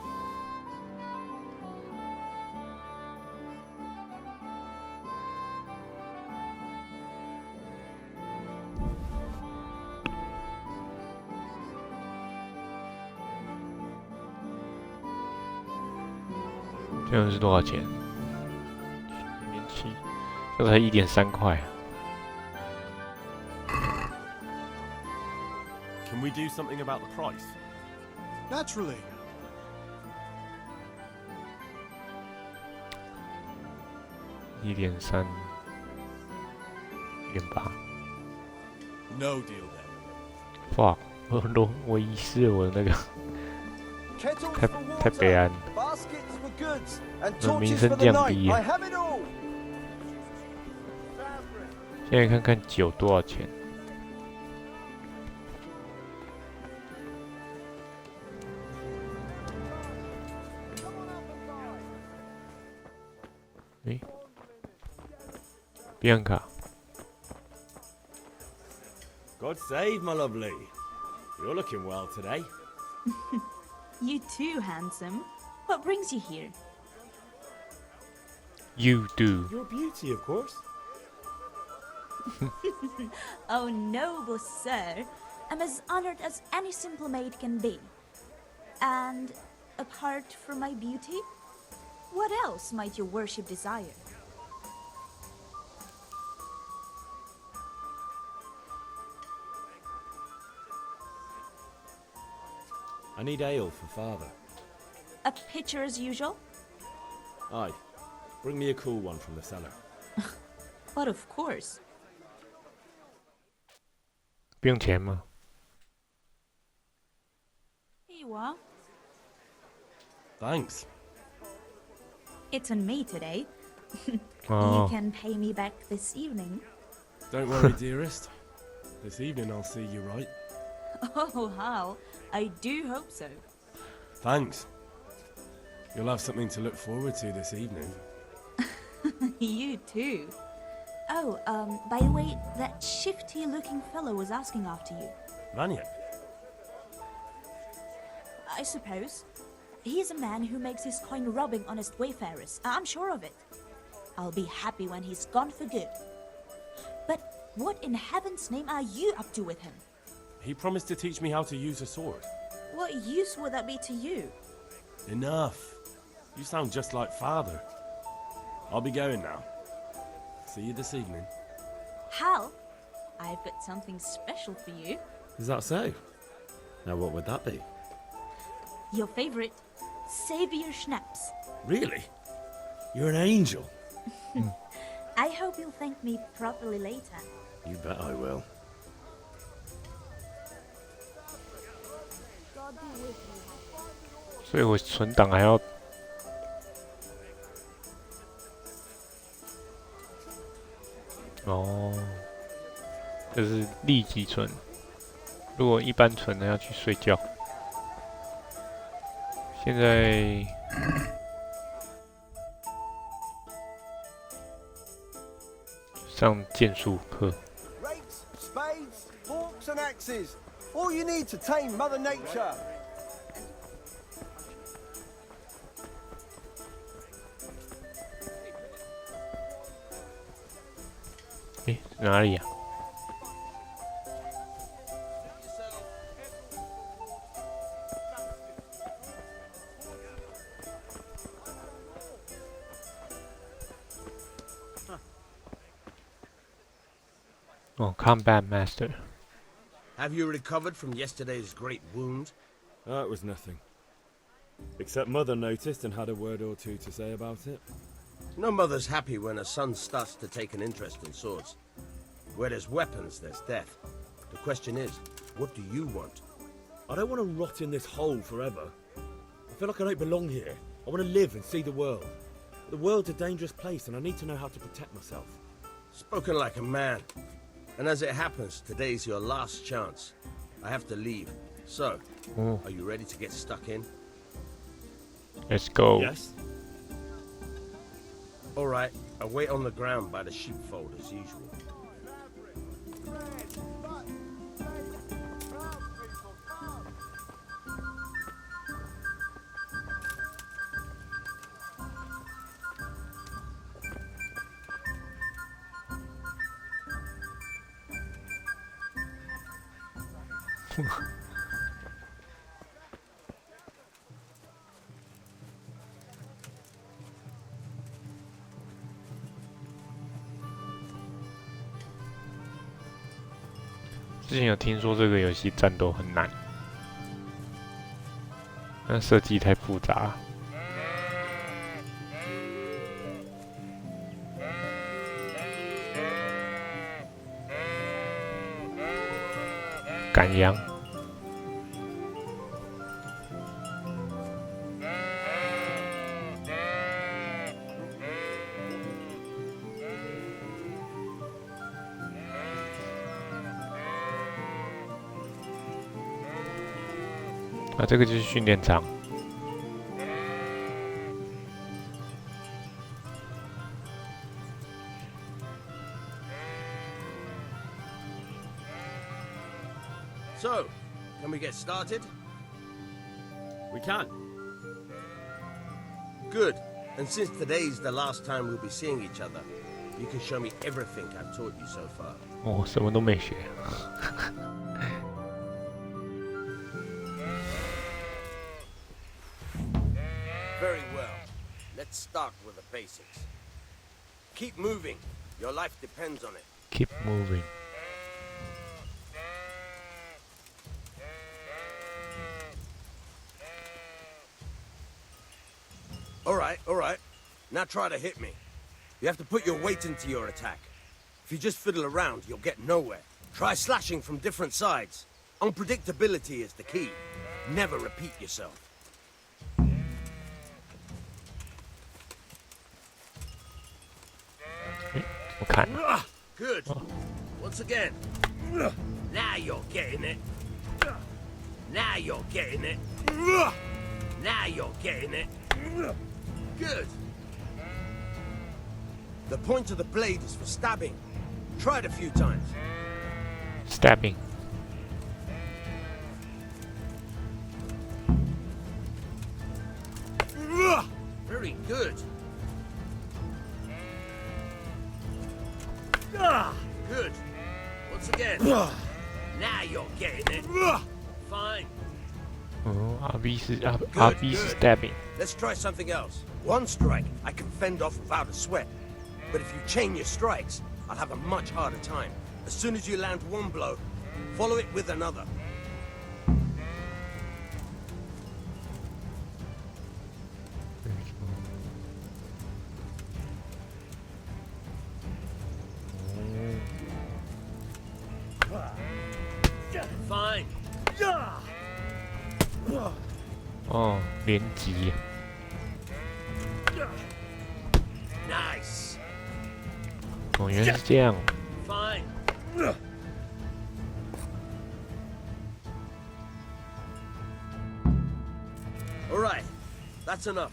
这样是多少钱？1.7，这才1.3块。Can we do something about the price? Naturally. 1.3，1.8。No deal then. fuck，我遗失了我的那个，太悲哀了。我的名声降低耶。现在看看酒多少钱。诶，比安卡。God save, my lovely. You're looking well today. You too, handsome. What brings you here? You do. Your beauty, of course. Oh, noble sir. I'm as honored as any simple maid can be. And apart from my beauty, what else might your worship desire? I need ale for father. A pitcher as usual? Aye. Bring me a cool one from the cellar. But of course. 不用钱吗？ Here you are. Thanks. It's on me today. Oh. You can pay me back this evening. Don't worry, dearest. This evening I'll see you right. Oh, how? I do hope so. Thanks. You'll have something to look forward to this evening. You too. Oh, by the way, that shifty-looking fellow was asking after you. Vanya? I suppose. He's a man who makes his coin robbing honest wayfarers. I'm sure of it. I'll be happy when he's gone for good. But what in heaven's name are you up to with him? He promised to teach me how to use a sword. What use would that be to you? Enough. You sound just like father. I'll be going now. See you this evening. Hal, I've got something special for you. Is that so? Now what would that be? Your favorite, Savior Schnapps. Really? You're an angel. I hope you'll thank me properly later. You bet I will. God be with you. 所以我存档还要。哦，这是立即存。如果一般存的要去睡觉。现在上剑术课。 Rakes, spades, forks, and axes. All you need to tame Mother Nature. 诶，哪里呀？ Oh, combat master. Have you recovered from yesterday's great wound? It was nothing. Except Mother noticed and had a word or two to say about it. No mother's happy when a son starts to take an interest in swords. Where there's weapons, there's death. The question is, what do you want? I don't want to rot in this hole forever. I feel like I don't belong here. I want to live and see the world. The world's a dangerous place, and I need to know how to protect myself. Spoken like a man. And as it happens, today's your last chance. I have to leave. So, are you ready to get stuck in? Let's go. Yes. All right, I'll wait on the ground by the sheepfold as usual. Huh. 之前有听说这个游戏战斗很难，那设计太复杂。赶羊。啊，这个就是训练场。So, can we get started? We can. Good. And since today's the last time we'll be seeing each other, you can show me everything I've taught you so far. 哦，什么都没学。Very well. Let's start with the basics. Keep moving. Your life depends on it. Keep moving. All right. Now try to hit me. You have to put your weight into your attack. If you just fiddle around, you'll get nowhere. Try slashing from different sides. Unpredictability is the key. Never repeat yourself. Okay. Good. Once again. Now you're getting it. Now you're getting it. Now you're getting it. Good. The point of the blade is for stabbing. Try it a few times. Stabbing. Very good. Good. Once again. Now you're getting it. Fine. RB 是 stabbing. Let's try something else. One strike I can fend off without a sweat. But if you chain your strikes, I'll have a much harder time. As soon as you land one blow, follow it with another. Fine. 哦，连击。Nice. 哦，原来是这样。Fine. All right, that's enough.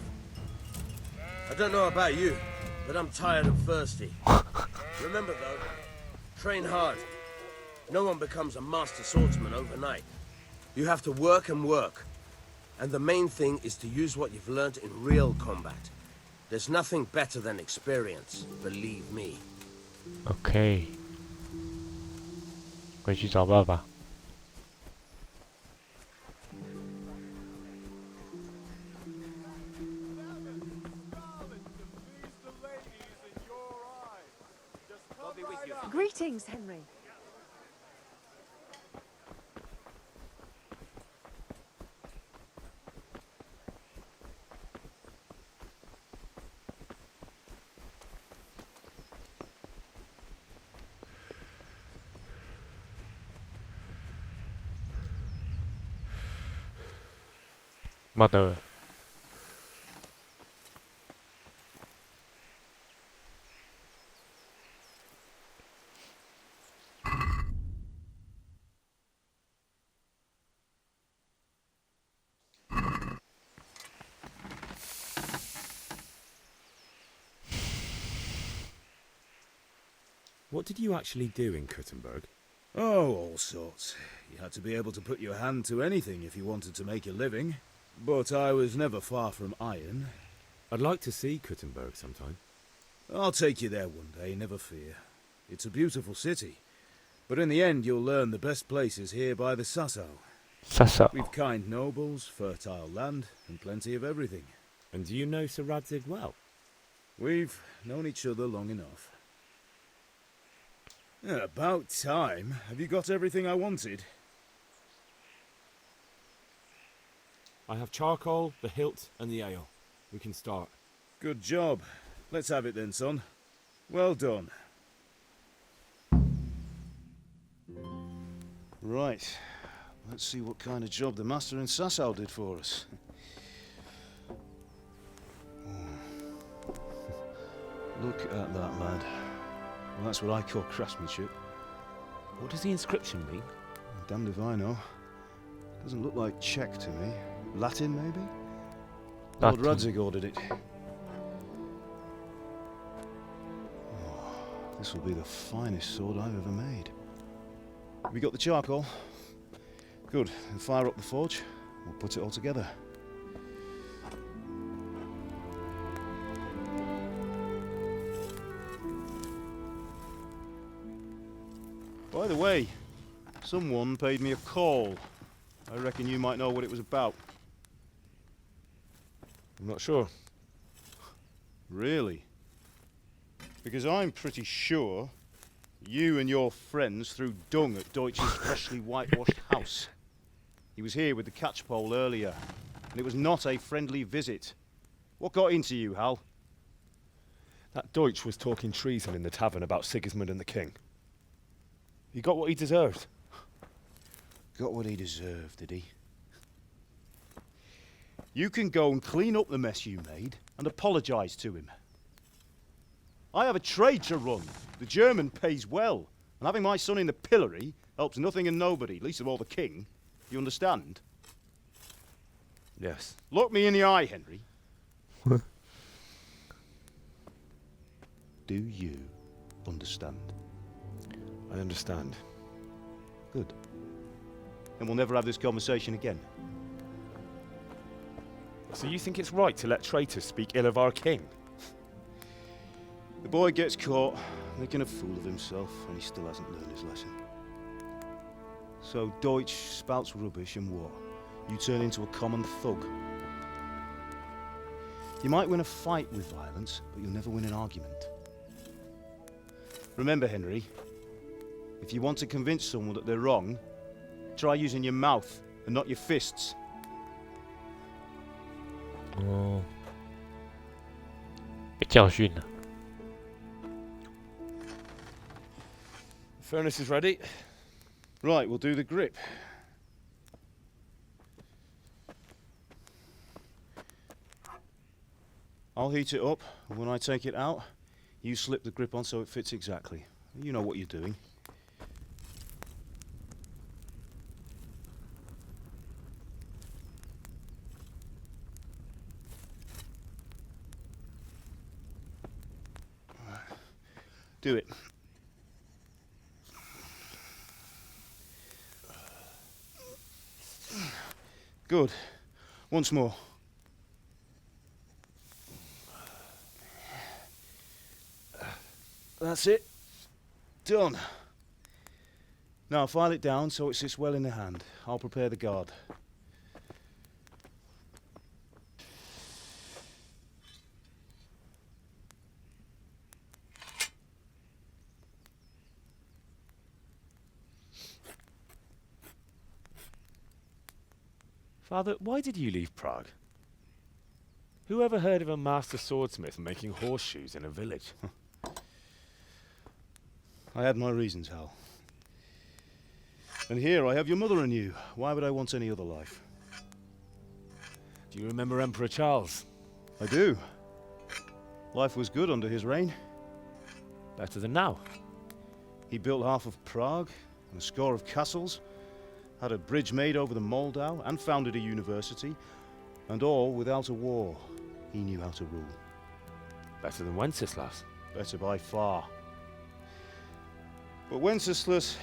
I don't know about you, but I'm tired and thirsty. Remember though, train hard. No one becomes a master swordsman overnight. You have to work and work. And the main thing is to use what you've learned in real combat. There's nothing better than experience, believe me. OK， 回去找爸爸。Greetings, Henry. Mother What did you actually do in Kuttenberg? Oh, all sorts. You had to be able to put your hand to anything if you wanted to make a living. But I was never far from iron. I'd like to see Kuttenberg sometime. I'll take you there one day, never fear. It's a beautiful city. But in the end, you'll learn the best places here by the Sassau. Sassau. We've kind nobles, fertile land, and plenty of everything. And do you know Sir Radzig well? We've known each other long enough. About time. Have you got everything I wanted? I have charcoal, the hilt, and the ale. We can start. Good job. Let's have it then, son. Well done. Right. Let's see what kind of job the master in Sassau did for us. Look at that, lad. Well, that's what I call craftsmanship. What does the inscription mean? Damned if I know. Doesn't look like Czech to me. Latin, maybe? Lord Radzig ordered it. Oh, this will be the finest sword I've ever made. Have you got the charcoal? Good. Then fire up the forge. We'll put it all together. By the way, someone paid me a call. I reckon you might know what it was about. I'm not sure. Really? Because I'm pretty sure you and your friends threw dung at Deutsch's freshly whitewashed house. He was here with the catchpole earlier, and it was not a friendly visit. What got into you, Hal? That Deutsch was talking treason in the tavern about Sigismund and the king. He got what he deserved. Got what he deserved, did he? You can go and clean up the mess you made and apologise to him. I have a trade to run. The German pays well, and having my son in the pillory helps nothing and nobody, least of all the king. You understand? Yes. Look me in the eye, Henry. Do you understand? I understand. Good. And we'll never have this conversation again. So you think it's right to let traitors speak ill of our king? The boy gets caught making a fool of himself, and he still hasn't learned his lesson. So Deutsch spouts rubbish, and what? You turn into a common thug. You might win a fight with violence, but you'll never win an argument. Remember, Henry, if you want to convince someone that they're wrong, try using your mouth and not your fists. Oh. 被教训了。 Furnace is ready. Right, we'll do the grip. I'll heat it up, and when I take it out, you slip the grip on so it fits exactly. You know what you're doing. Do it. Good. Once more. That's it. Done. Now file it down so it sits well in the hand. I'll prepare the guard. Father, why did you leave Prague? Who ever heard of a master swordsmith making horseshoes in a village? I had my reasons, Hal. And here I have your mother and you. Why would I want any other life? Do you remember Emperor Charles? I do. Life was good under his reign. Better than now. He built half of Prague and a score of castles, had a bridge made over the Moldau, and founded a university, and all without a war. He knew how to rule. Better than Wenceslas. Better by far. But Wenceslas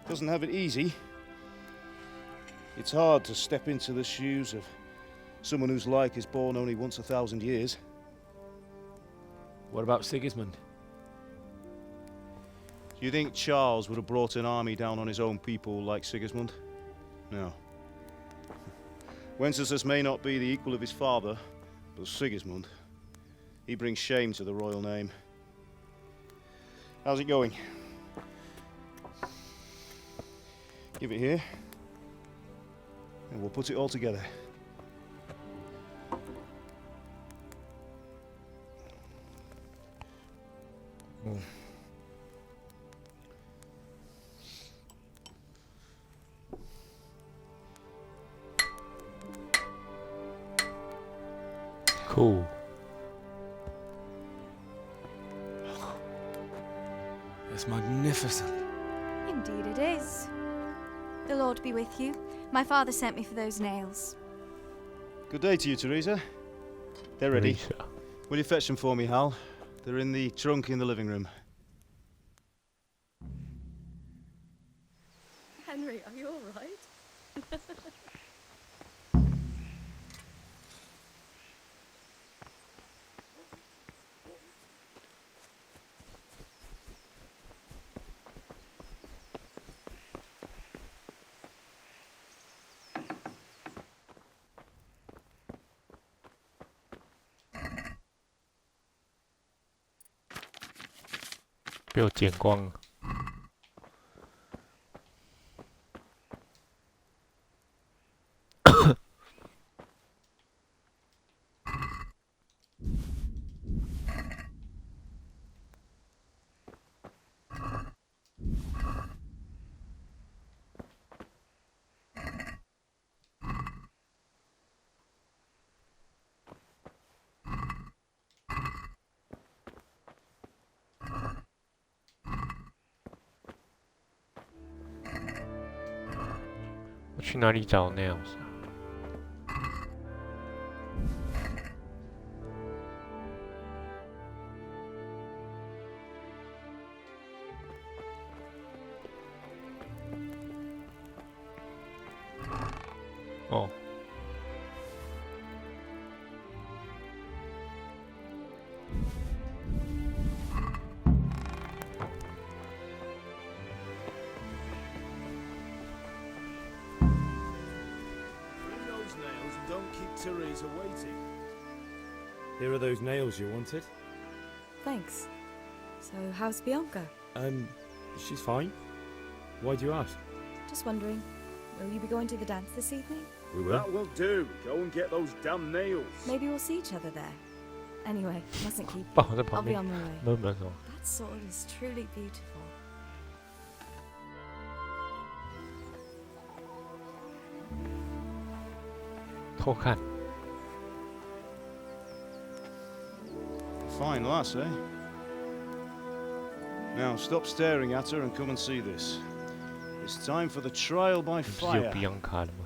doesn't have it easy. It's hard to step into the shoes of someone whose like is born only once 1,000 years. What about Sigismund? Do you think Charles would have brought an army down on his own people like Sigismund? No. Wenceslas may not be the equal of his father, but Sigismund, he brings shame to the royal name. How's it going? Give it here, and we'll put it all together. Cool. It's magnificent. Indeed it is. The Lord be with you. My father sent me for those nails. Good day to you, Teresa. They're ready. Teresa. Will you fetch them for me, Hal? They're in the trunk in the living room. Henry, are you all right?被我剪光了。我去哪里找 nails 啊？哦。Don't keep Teresa waiting. Here are those nails you wanted. Thanks. So, how's Bianca? She's fine. Why do you ask? Just wondering, will you be going to the dance this evening? We will. That will do. Go and get those damn nails. Maybe we'll see each other there. Anyway, mustn't keep you. 爸我在 I'll 旁 be 边 on my way. 闷闷哦。 That sword is truly beautiful. 偷看。 Fine lass, eh? Now stop staring at her and come and see this. It's time for the trial by 不是有 fire. 比昂卡的吗？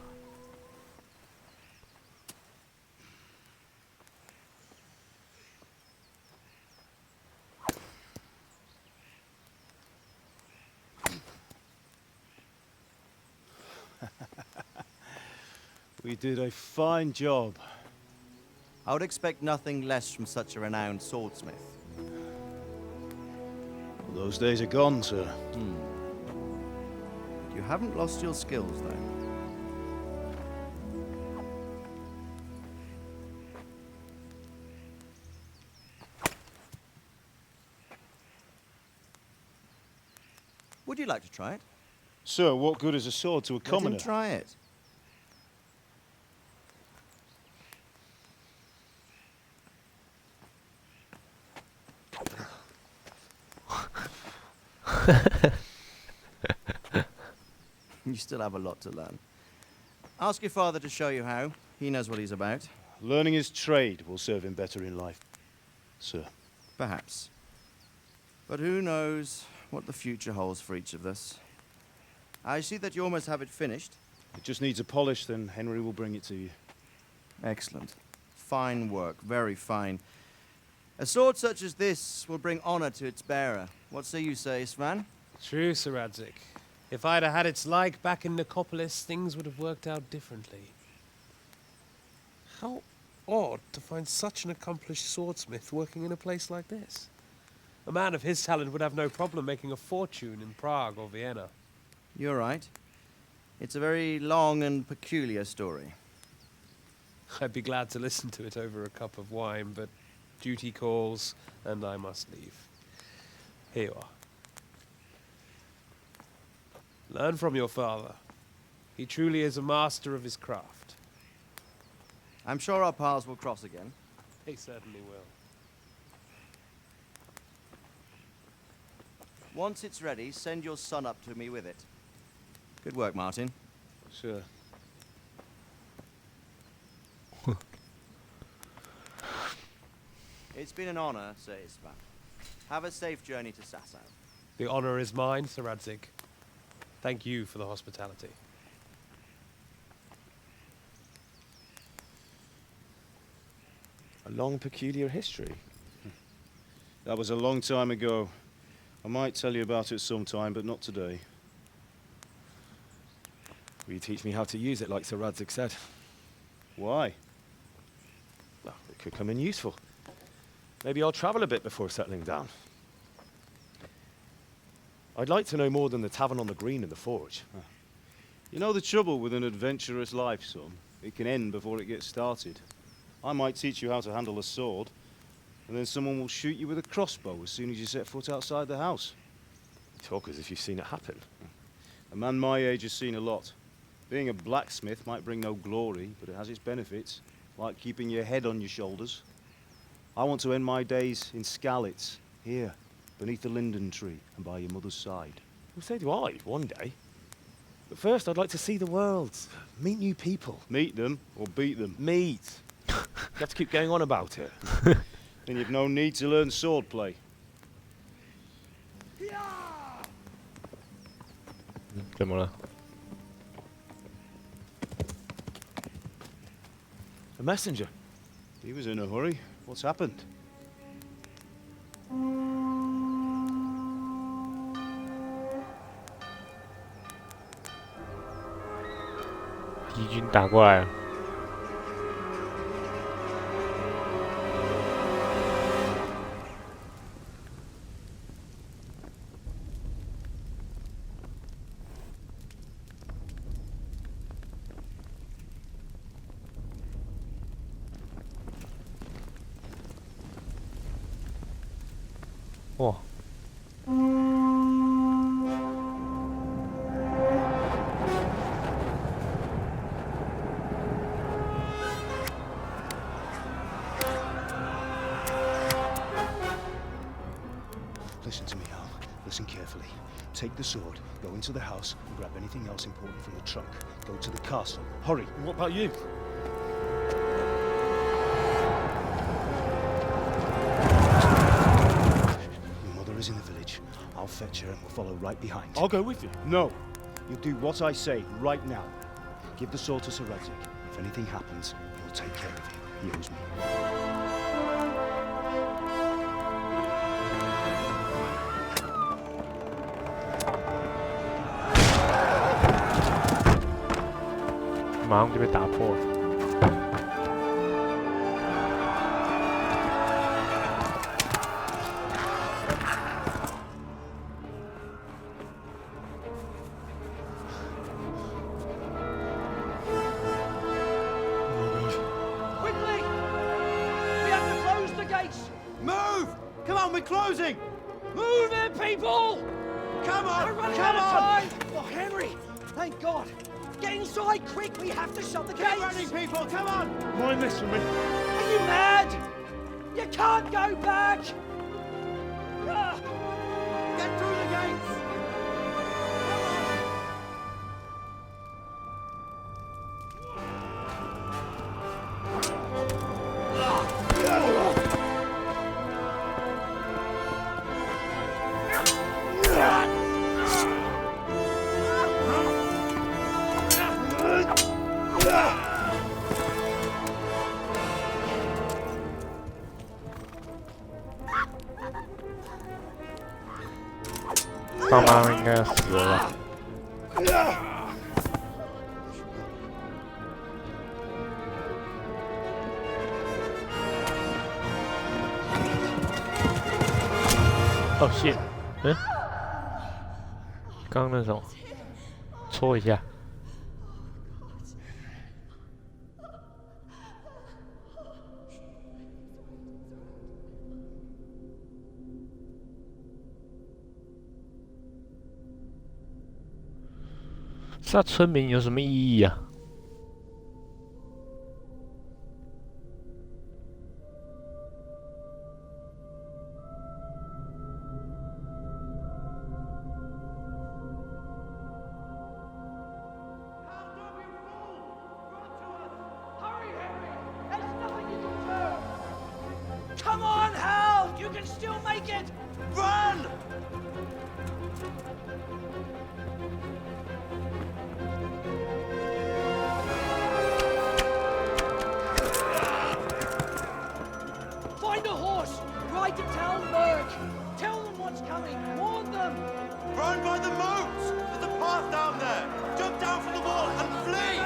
We did a fine job. I would expect nothing less from such a renowned swordsmith. Well, those days are gone, sir. You haven't lost your skills, though. Would you like to try it? Sir, what good is a sword to a commoner? Let him try it. You still have a lot to learn. Ask your father to show you how. He knows what he's about. Learning his trade will serve him better in life, sir. Perhaps. But who knows what the future holds for each of us. I see that you almost have it finished. It just needs a polish, then Henry will bring it to you. Excellent. Fine work, very fine. A sword such as this will bring honor to its bearer. What say you, Sir Istvan? True, Sir Radzik. If I'd have had its like back in Nicopolis, things would have worked out differently. How odd to find such an accomplished swordsmith working in a place like this. A man of his talent would have no problem making a fortune in Prague or Vienna. You're right. It's a very long and peculiar story. I'd be glad to listen to it over a cup of wine, but duty calls, and I must leave. Here you are. Learn from your father. He truly is a master of his craft. I'm sure our paths will cross again. He certainly will. Once it's ready, send your son up to me with it. Good work, Martin. Sure. It's been an honor, Sir Ispan. Have a safe journey to Sasau. The honor is mine, Sir Radzik. Thank you for the hospitality. A long, peculiar history. That was a long time ago. I might tell you about it sometime, but not today. Will you teach me how to use it, like Sir Radzik said? Why? Well, it could come in useful. Maybe I'll travel a bit before settling down. I'd like to know more than the tavern on the green and the forge. You know the trouble with an adventurous life, son? It can end before it gets started. I might teach you how to handle a sword, and then someone will shoot you with a crossbow as soon as you set foot outside the house. You talk as if you've seen it happen. A man my age has seen a lot. Being a blacksmith might bring no glory, but it has its benefits, like keeping your head on your shoulders. I want to end my days in Skalitz, here, beneath the linden tree and by your mother's side. Well, so do I, one day. But first, I'd like to see the world, meet new people. Meet them or beat them? Meet. You have to keep going on about it. Then you've no need to learn swordplay. A messenger. He was in a hurry. What's happened? 敌军打过来了。哇！ Listen to me, Al. Listen carefully. Take the sword, go into the house, and grab anything else important from the trunk. Go to the castle. Hurry! And what about you? Your mother is in the village. I'll fetch her and we'll follow right behind. I'll go with you. No. You'll do what I say right now. Give the sword to Sir Radzik. If anything happens, he'll take care of you. He owes me.马上就被打破了。Quickly! We have to close the gates! Move! Come on, we're closing! Move it, people! Come on! We're running Come out of on! time! Oh, Henry! Thank God! Get inside, quick! We have to shut the gates! Get running, people! Come on! Mind this for me. Are you mad? You can't go back! Ah! Get through the gates! 大妈应该要死了吧？哦，谢，刚刚那种，戳一下。杀村民有什么意义啊？Come on, Hal! You can still make it! Run! Find a horse! Ride to town, Merc! Tell them what's coming! Warn them! Run by the moat! There's a path down there! Jump down from the wall and flee!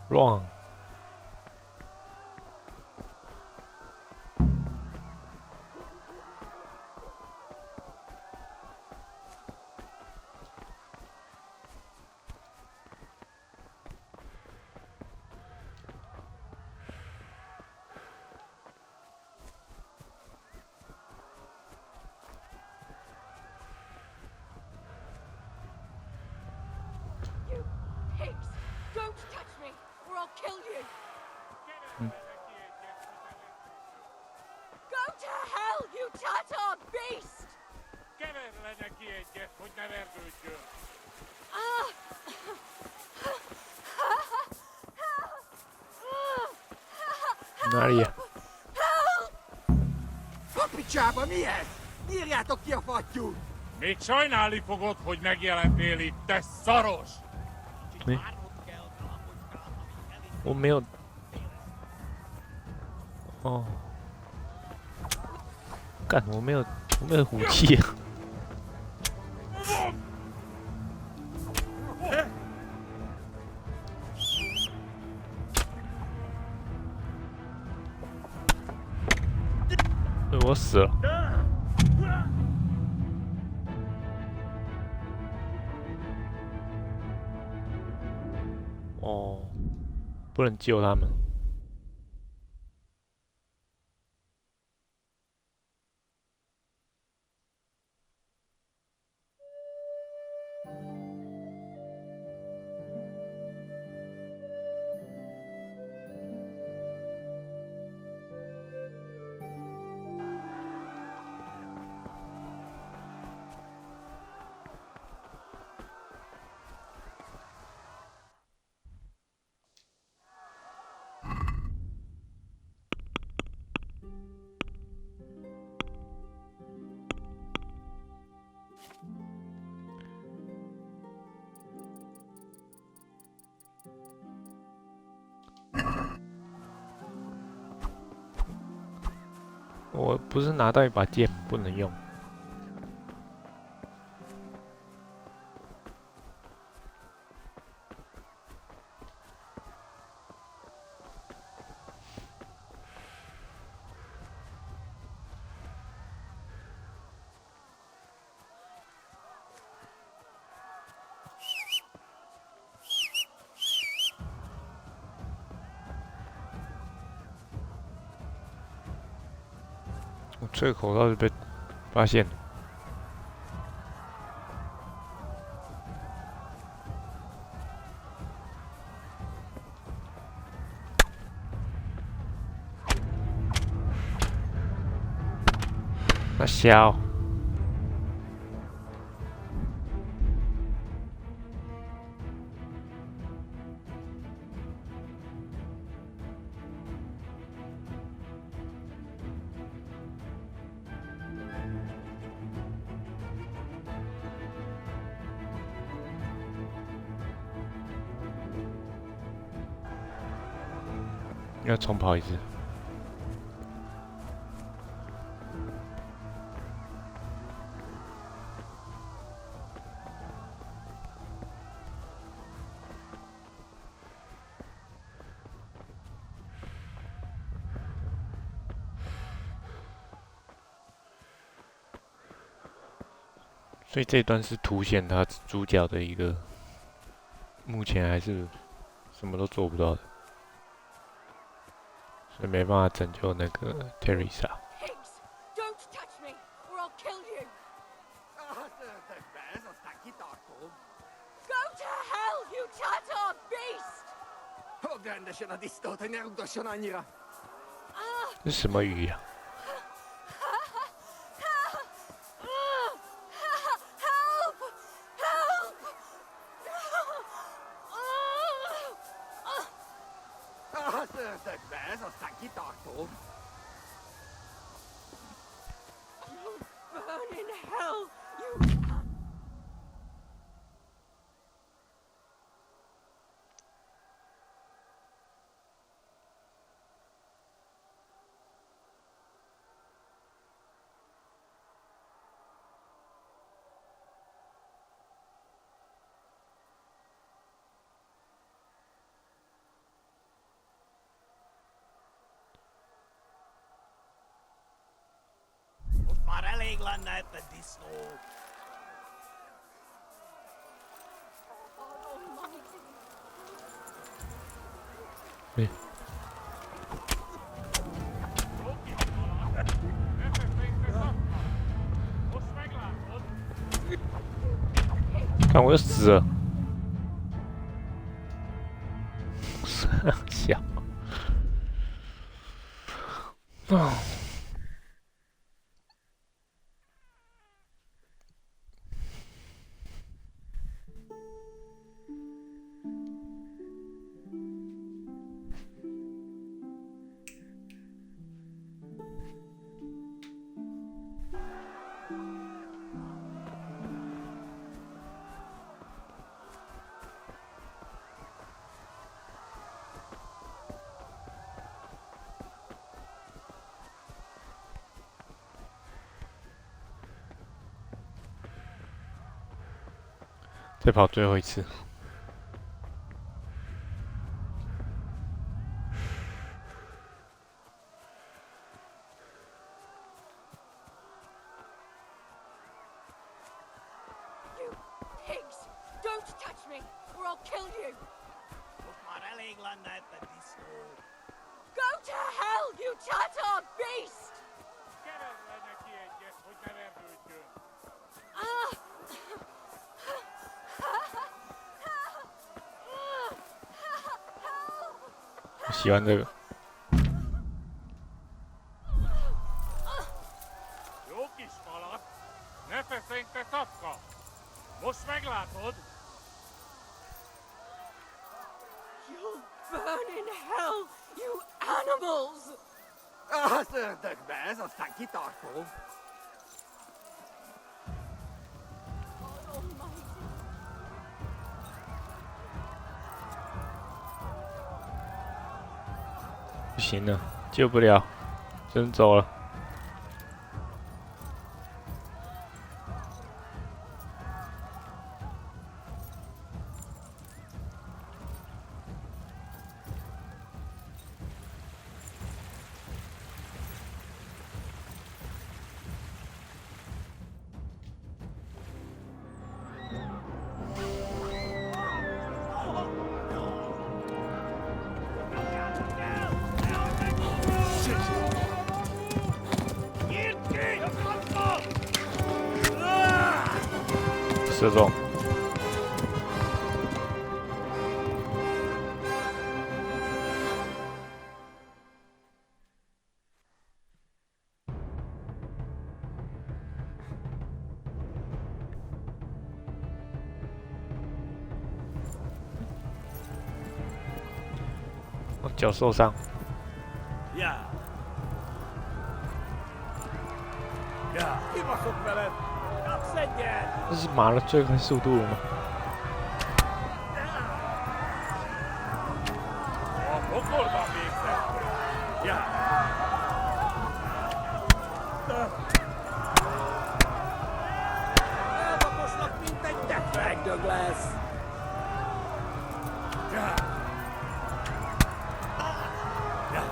Wrong。You pigs! Don't touch me, or I'll kill you! Go to hell, you Tatar beast! Ah! Nadia. A picsába mi ez? Írjátok ki a fattyút! Még sajnálni fogod, hogy megjelentél itt, te szaros! 我没有。哦。干，我没有武器。我死了。哦，不能救他们。我不是拿到一把剑不能用。我这个口罩就被发现了。那小。要重跑一次。所以这段是凸显他主角的一个，目前还是什么都做不到的，所以没办法拯救那个 Teresa。Pigs! Don't touch me, or I'll kill you! Go to hell, you Tatar beast! 这是什么语呀？ You'll burn in hell, you... 哎，看我要死了！小啊！再跑最后一次。 You pigs! Don't touch me, or I'll kill you! Go to hell, you Tatar beast! Ah! 我喜欢这个。 You'll burn in hell, you animals! 不行了，救不了，只能走了。射中。脚受伤。Yeah. Yeah. Keep us up, fella. Upset yet. 这是马的最快速度了吗？ Douglas. Yeah. Yeah.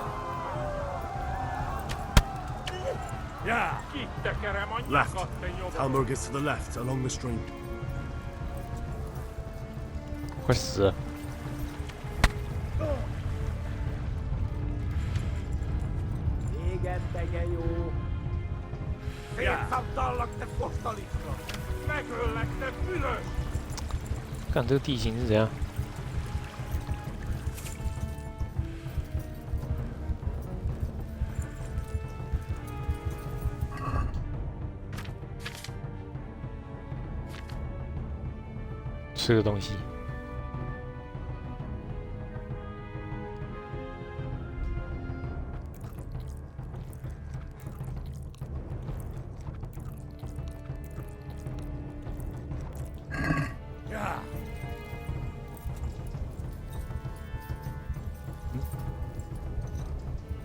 Left. Talmor gets to the left, along the stream. 快死了！ 看这个地形是怎样？吃个东西。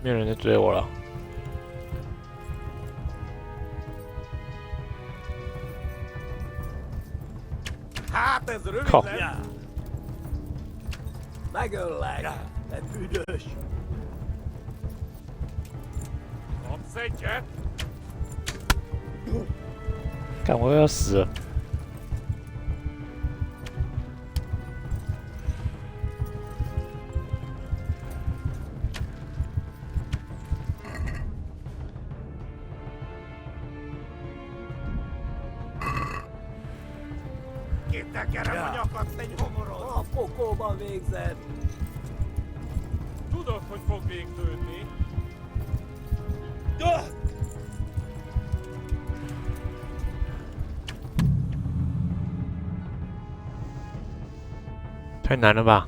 没有人在追我了。靠！ 看我要死了！ Koko végzett. Tudod, hogy fog végződni? 太难了吧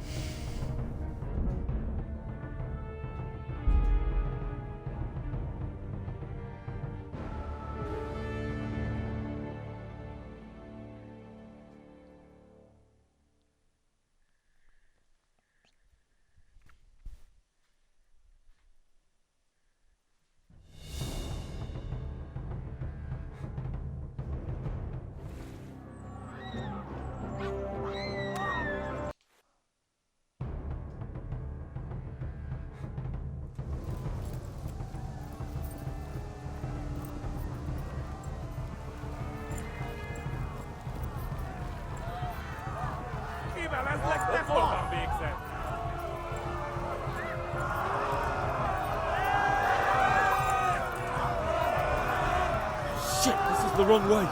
！Shit, this is the wrong way.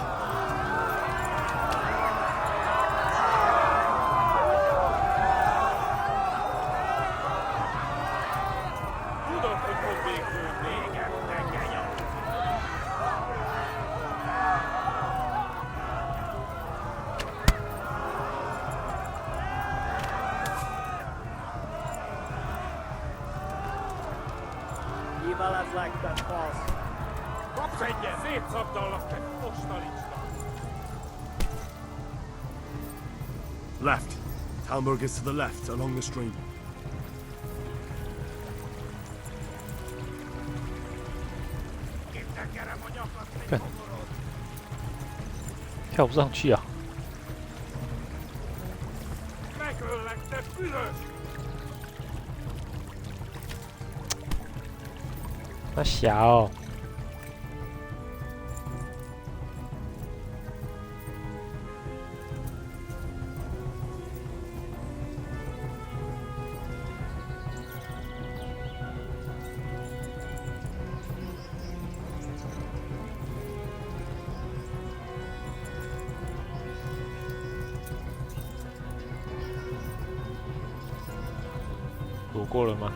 Like that boss. Left. Talmor gets to the left, along the stream. 干，跳不上去啊！那小。 躲过了吗？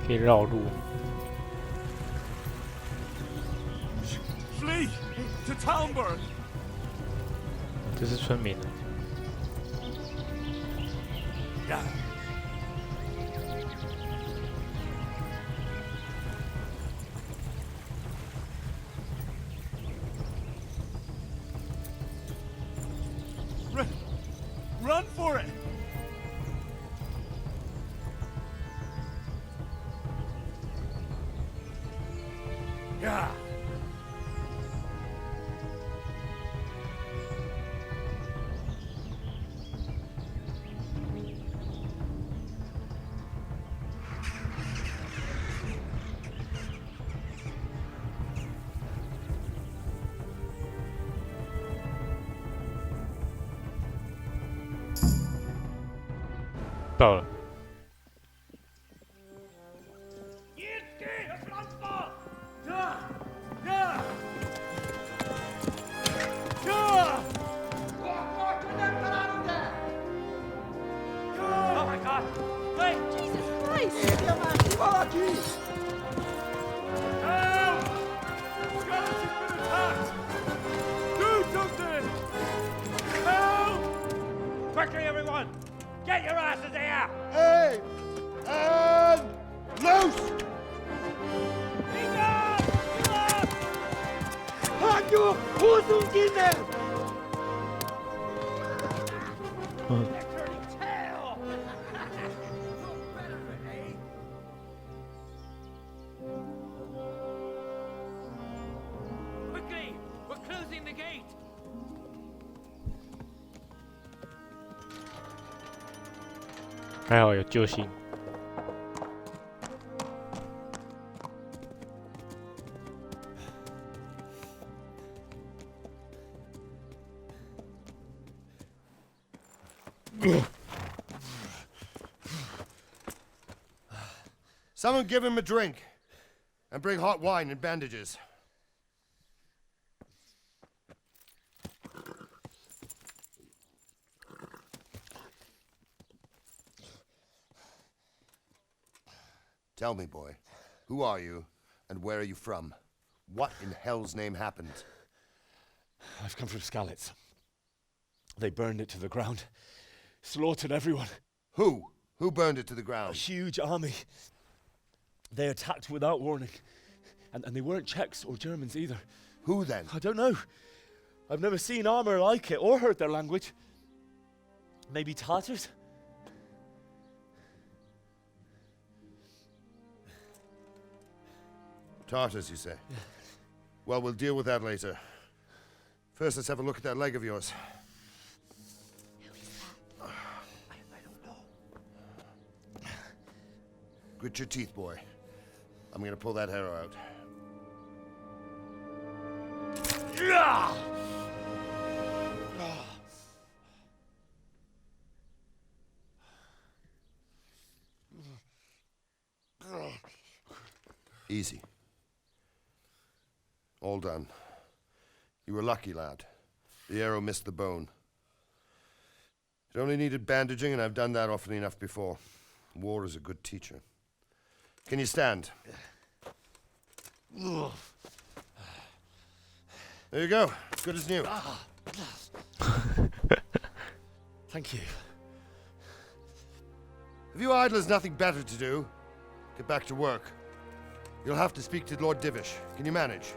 可以绕路。 Flee to Talmberg. 这是村民。 Run for it! Yeah. 到了。Oh my God! Wait! Jesus Christ! Do something! Help! Quickly, everyone! Get your asses here! Hey! And loose! Hanyo! Hosunkinne! Quickly! We're closing the gate! 还好有救星。Someone give him a drink. And bring hot wine and bandages. Tell me, boy, who are you, and where are you from? What in hell's name happened? I've come from Skalitz. They burned it to the ground. Slaughtered everyone. Who? Who burned it to the ground? A huge army. They attacked without warning. And they weren't Czechs or Germans either. Who then? I don't know. I've never seen armor like it or heard their language. Maybe Tartars? Tartars, you say? Yeah. Well, we'll deal with that later. First, let's have a look at that leg of yours. I don't know. Grit your teeth, boy. I'm gonna pull that arrow out. Easy. All done. You were lucky, lad. The arrow missed the bone. It only needed bandaging, and I've done that often enough before. War is a good teacher. Can you stand? There you go. Good as new. Thank you. If you idlers nothing better to do, get back to work. You'll have to speak to Lord Divish. Can you manage?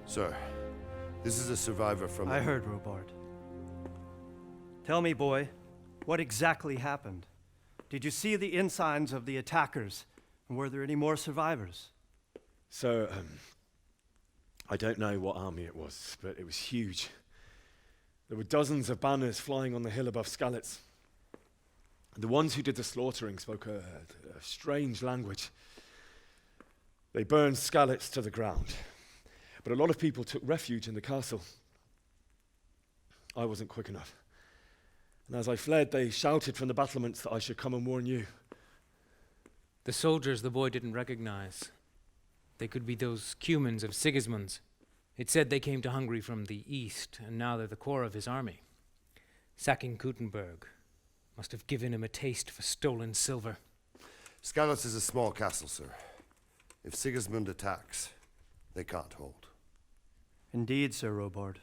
Sir, this is a survivor from... I heard, Robard. Tell me, boy, what exactly happened? Did you see the ensigns of the attackers? And were there any more survivors? So, I don't know what army it was, but it was huge. There were dozens of banners flying on the hill above Skalitz. The ones who did the slaughtering spoke a strange language. They burned Skalitz to the ground. But a lot of people took refuge in the castle. I wasn't quick enough. And as I fled, they shouted from the battlements that I should come and warn you. The soldiers the boy didn't recognize. They could be those Cumans of Sigismund's. It said they came to Hungary from the east, and now they're the core of his army. Sacking Gutenberg must have given him a taste for stolen silver. Skalitz is a small castle, sir. If Sigismund attacks, they can't hold. Indeed, Sir Robard.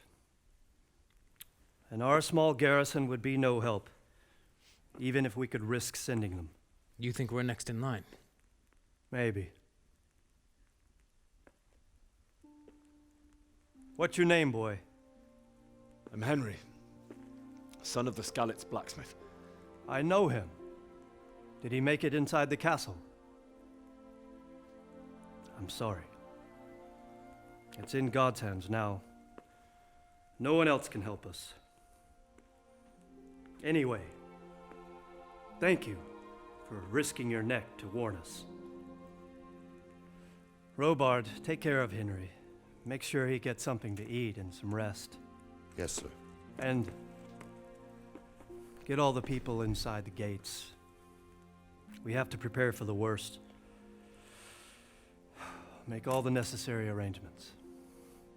And our small garrison would be no help, even if we could risk sending them. You think we're next in line? Maybe. What's your name, boy? I'm Henry, son of the Skalitz blacksmith. I know him. Did he make it inside the castle? I'm sorry. It's in God's hands now. No one else can help us. Anyway, thank you for risking your neck to warn us. Robard, take care of Henry. Make sure he gets something to eat and some rest. Yes, sir. And get all the people inside the gates. We have to prepare for the worst. Make all the necessary arrangements.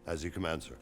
As you command, sir.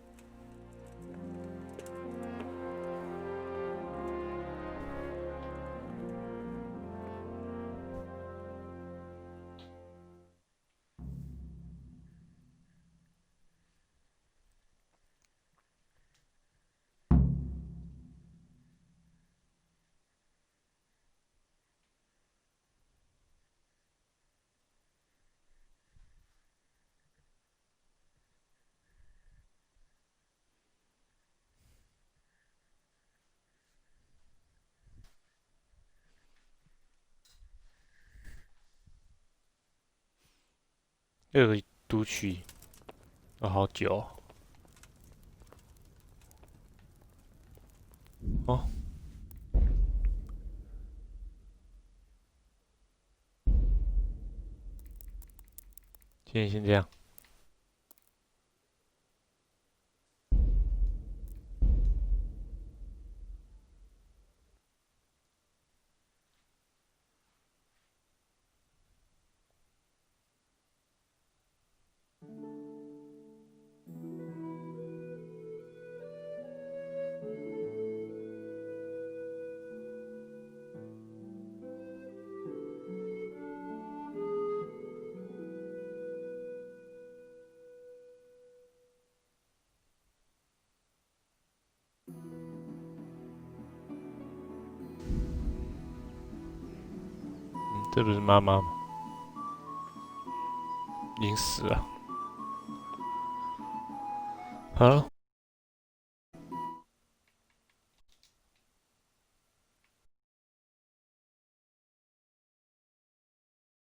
这个读取要好久哦。今天先这样。这不是妈妈吗？已经死了。好了。